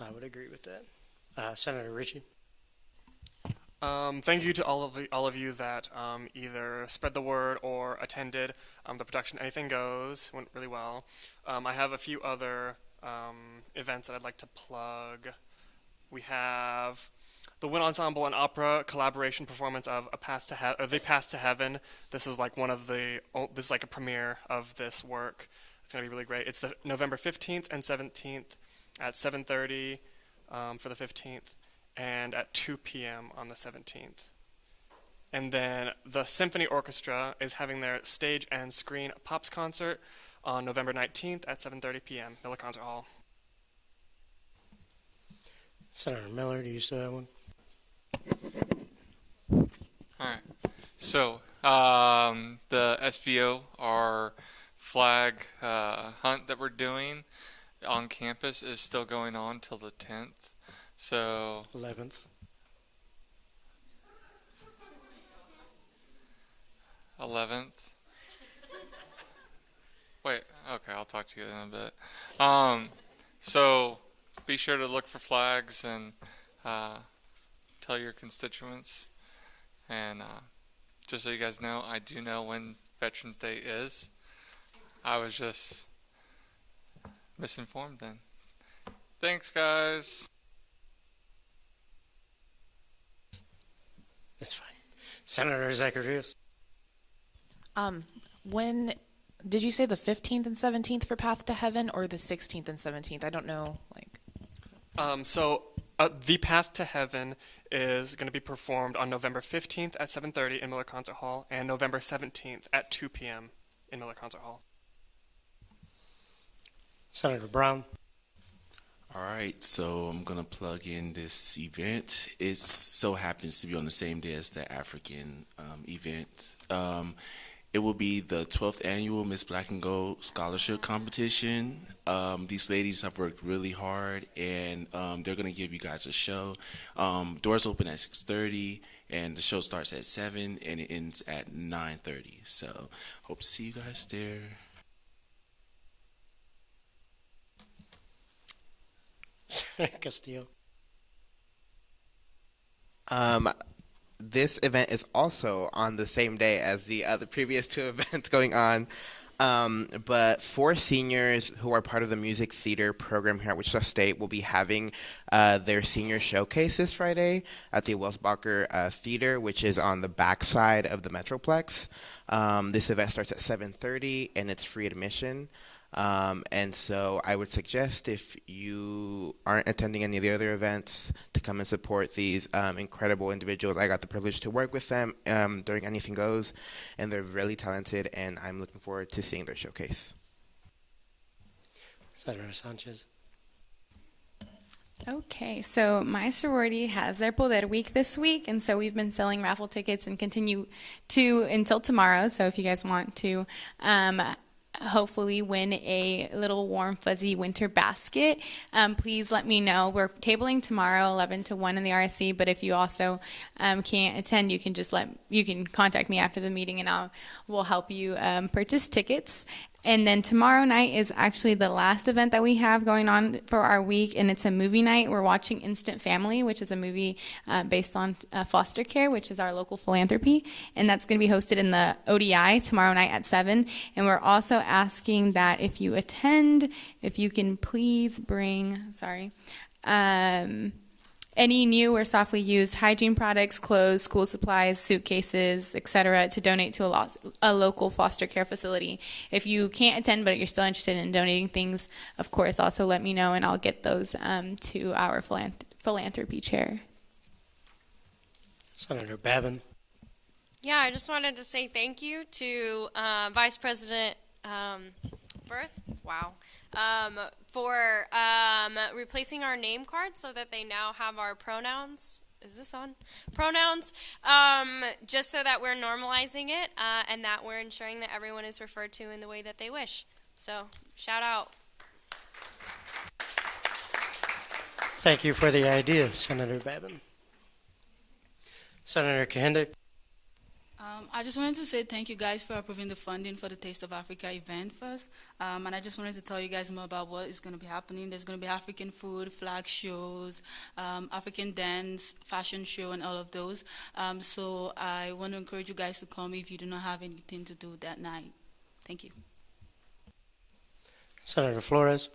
S1: I would agree with that. Senator Ritchie.
S10: Thank you to all of you that either spread the word or attended the production. Anything Goes went really well. I have a few other events that I'd like to plug. We have the Wind Ensemble and Opera collaboration performance of The Path to Heaven. This is like this is like a premiere of this work. It's gonna be really great. It's the November 15th and 17th at 7:30 for the 15th. And at 2 p.m. on the 17th. And then the Symphony Orchestra is having their stage and screen Pops concert on November 19th at 7:30 p.m. Miller Concert Hall.
S1: Senator Miller, do you still have one?
S8: All right. So the SVO, our flag hunt that we're doing on campus is still going on till the 10th. So
S1: 11th.
S8: 11th. Wait, okay, I'll talk to you in a bit. So be sure to look for flags and tell your constituents. And just so you guys know, I do know when Veterans Day is. I was just misinformed then. Thanks, guys.
S1: It's fine. Senator Zacharias.
S9: When did you say the 15th and 17th for Path to Heaven, or the 16th and 17th? I don't know.
S10: The Path to Heaven is going to be performed on November 15th at 7:30 in Miller Concert Hall and November 17th at 2 p.m. in Miller Concert Hall.
S1: Senator Brown.
S2: All right, so I'm going to plug in this event. It so happens to be on the same day as the African event. It will be the 12th annual Miss Black and Gold Scholarship Competition. These ladies have worked really hard, and they're going to give you guys a show. Doors open at 6:30, and the show starts at 7, and it ends at 9:30. So hope to see you guys there.
S1: Castillo.
S12: This event is also on the same day as the other previous two events going on. But 4 seniors who are part of the music theater program here at Wichita State will be having their senior showcase this Friday at the Welsbacher Theater, which is on the backside of the Metroplex. This event starts at 7:30 and it's free admission. And so I would suggest, if you aren't attending any of the other events, to come and support these incredible individuals. I got the privilege to work with them during Anything Goes, and they're really talented, and I'm looking forward to seeing their showcase.
S1: Senator Sanchez.
S23: Okay, so my sorority has their Poder Week this week, and so we've been selling raffle tickets and continue to until tomorrow. So if you guys want to hopefully win a little warm fuzzy winter basket, please let me know. We're tabling tomorrow 11 to 1 in the RSC, but if you also can't attend, you can contact me after the meeting, and we'll help you purchase tickets. And then tomorrow night is actually the last event that we have going on for our week, and it's a movie night. We're watching Instant Family, which is a movie based on foster care, which is our local philanthropy, and that's going to be hosted in the ODI tomorrow night at 7. And we're also asking that if you attend, if you can please bring, any new or softly used hygiene products, clothes, school supplies, suitcases, etc., to donate to a local foster care facility. If you can't attend but you're still interested in donating things, of course, also let me know, and I'll get those to our philanthropy chair.
S1: Senator Babin.
S14: Yeah, I just wanted to say thank you to Vice President Bearth. Wow. For replacing our name card so that they now have our pronouns. Is this on? Pronouns. Just so that we're normalizing it and that we're ensuring that everyone is referred to in the way that they wish. So, shout out.
S1: Thank you for the idea, Senator Babin. Senator Kahinde.
S24: I just wanted to say thank you guys for approving the funding for the Taste of Africa event first. And I just wanted to tell you guys more about what is going to be happening. There's going to be African food, flag shows, African dance, fashion show, and all of those. So I want to encourage you guys to come if you do not have anything to do that night. Thank you.
S1: Senator Flores.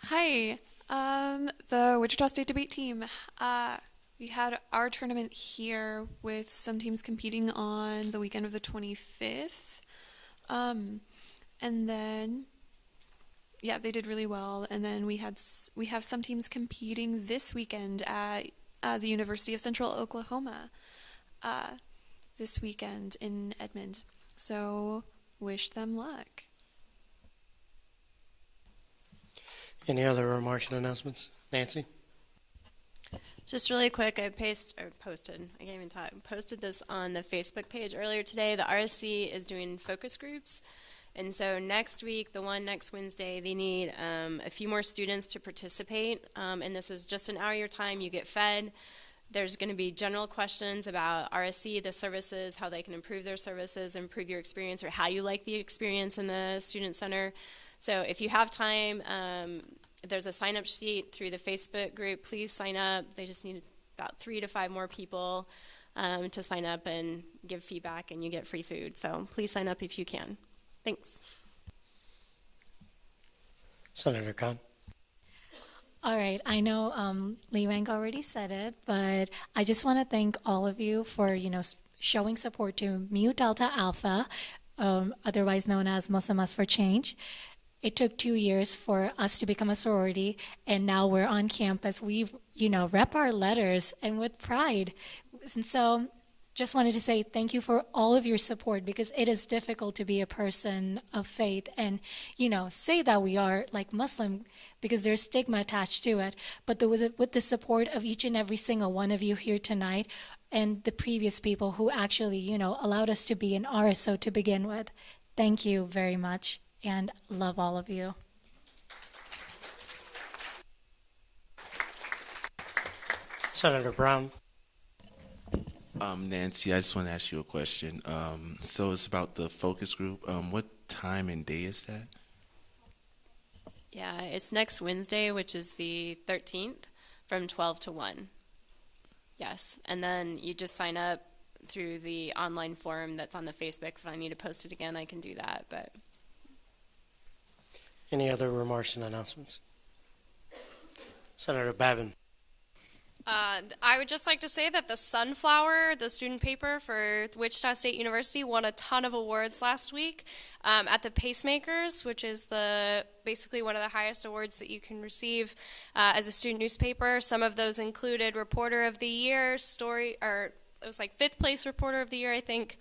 S21: Hi, the Wichita State debate team. We had our tournament here with some teams competing on the weekend of the 25th. And then, yeah, they did really well. And then we have some teams competing this weekend at the University of Central Oklahoma this weekend in Edmond. So wish them luck.
S1: Any other remarks and announcements? Nancy?
S17: Just really quick, I posted this on the Facebook page earlier today. The RSC is doing focus groups. And so next week, the one next Wednesday, they need a few more students to participate. And this is just an hour of your time. You get fed. There's going to be general questions about RSC, the services, how they can improve their services, improve your experience, or how you like the experience in the Student Center. So if you have time, there's a sign-up sheet through the Facebook group. Please sign up. They just need about 3 to 5 more people to sign up and give feedback, and you get free food. So please sign up if you can. Thanks.
S1: Senator Khan.
S11: All right, I know Lee Wang already said it, but I just want to thank all of you for, showing support to Mu Delta Alpha, otherwise known as Muslims for Change. It took 2 years for us to become a sorority, and now we're on campus. We've, rep our letters and with pride. And so just wanted to say thank you for all of your support, because it is difficult to be a person of faith and, say that we are like Muslim, because there's stigma attached to it. But with the support of each and every single one of you here tonight, and the previous people who actually, allowed us to be an RSO to begin with, thank you very much, and love all of you.
S1: Senator Brown.
S2: Nancy, I just want to ask you a question. So it's about the focus group. What time and day is that?
S17: Yeah, it's next Wednesday, which is the 13th, from 12 to 1. Yes, and then you just sign up through the online form that's on the Facebook. If I need to post it again, I can do that. But
S1: Any other remarks and announcements? Senator Babin.
S14: I would just like to say that the Sunflower, the student paper for Wichita State University, won a ton of awards last week at the Pacemakers, which is basically one of the highest awards that you can receive as a student newspaper. Some of those included Reporter of the Year, it was like 5th place Reporter of the Year, I think.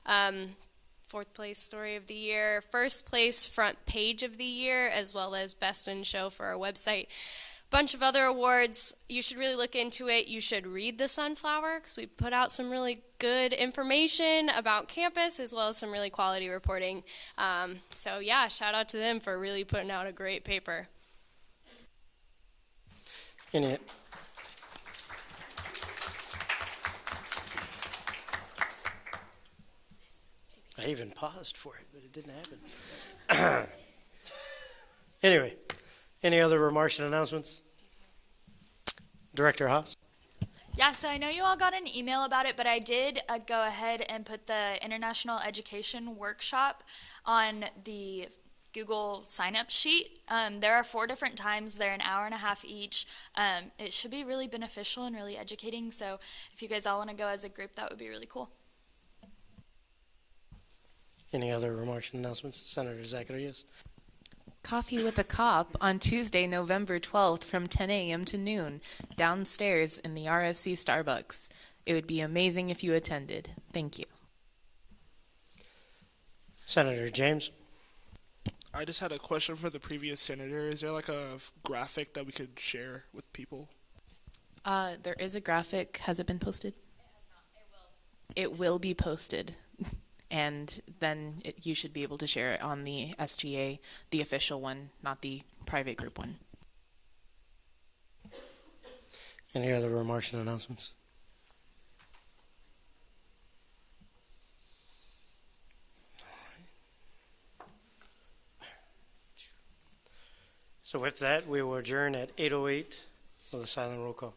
S14: 4th place Story of the Year, 1st place Front Page of the Year, as well as Best in Show for our website. Bunch of other awards. You should really look into it. You should read the Sunflower, because we put out some really good information about campus, as well as some really quality reporting. So yeah, shout out to them for really putting out a great paper.
S1: I even paused for it, but it didn't happen. Anyway, any other remarks and announcements? Director Haas?
S16: Yeah, so I know you all got an email about it, but I did go ahead and put the International Education Workshop on the Google sign-up sheet. There are 4 different times. They're an hour and a half each. It should be really beneficial and really educating, so if you guys all want to go as a group, that would be really cool.
S1: Any other remarks and announcements? Senator Zacharias?
S9: Coffee with a Cop on Tuesday, November 12th from 10 a.m. to noon, downstairs in the RSC Starbucks. It would be amazing if you attended. Thank you.
S1: Senator James?
S5: I just had a question for the previous senator. Is there like a graphic that we could share with people?
S9: There is a graphic. Has it been posted? It will be posted. And then you should be able to share it on the SGA, the official one, not the private group one.
S1: Any other remarks and announcements? So with that, we will adjourn at 8:08 with a silent roll call.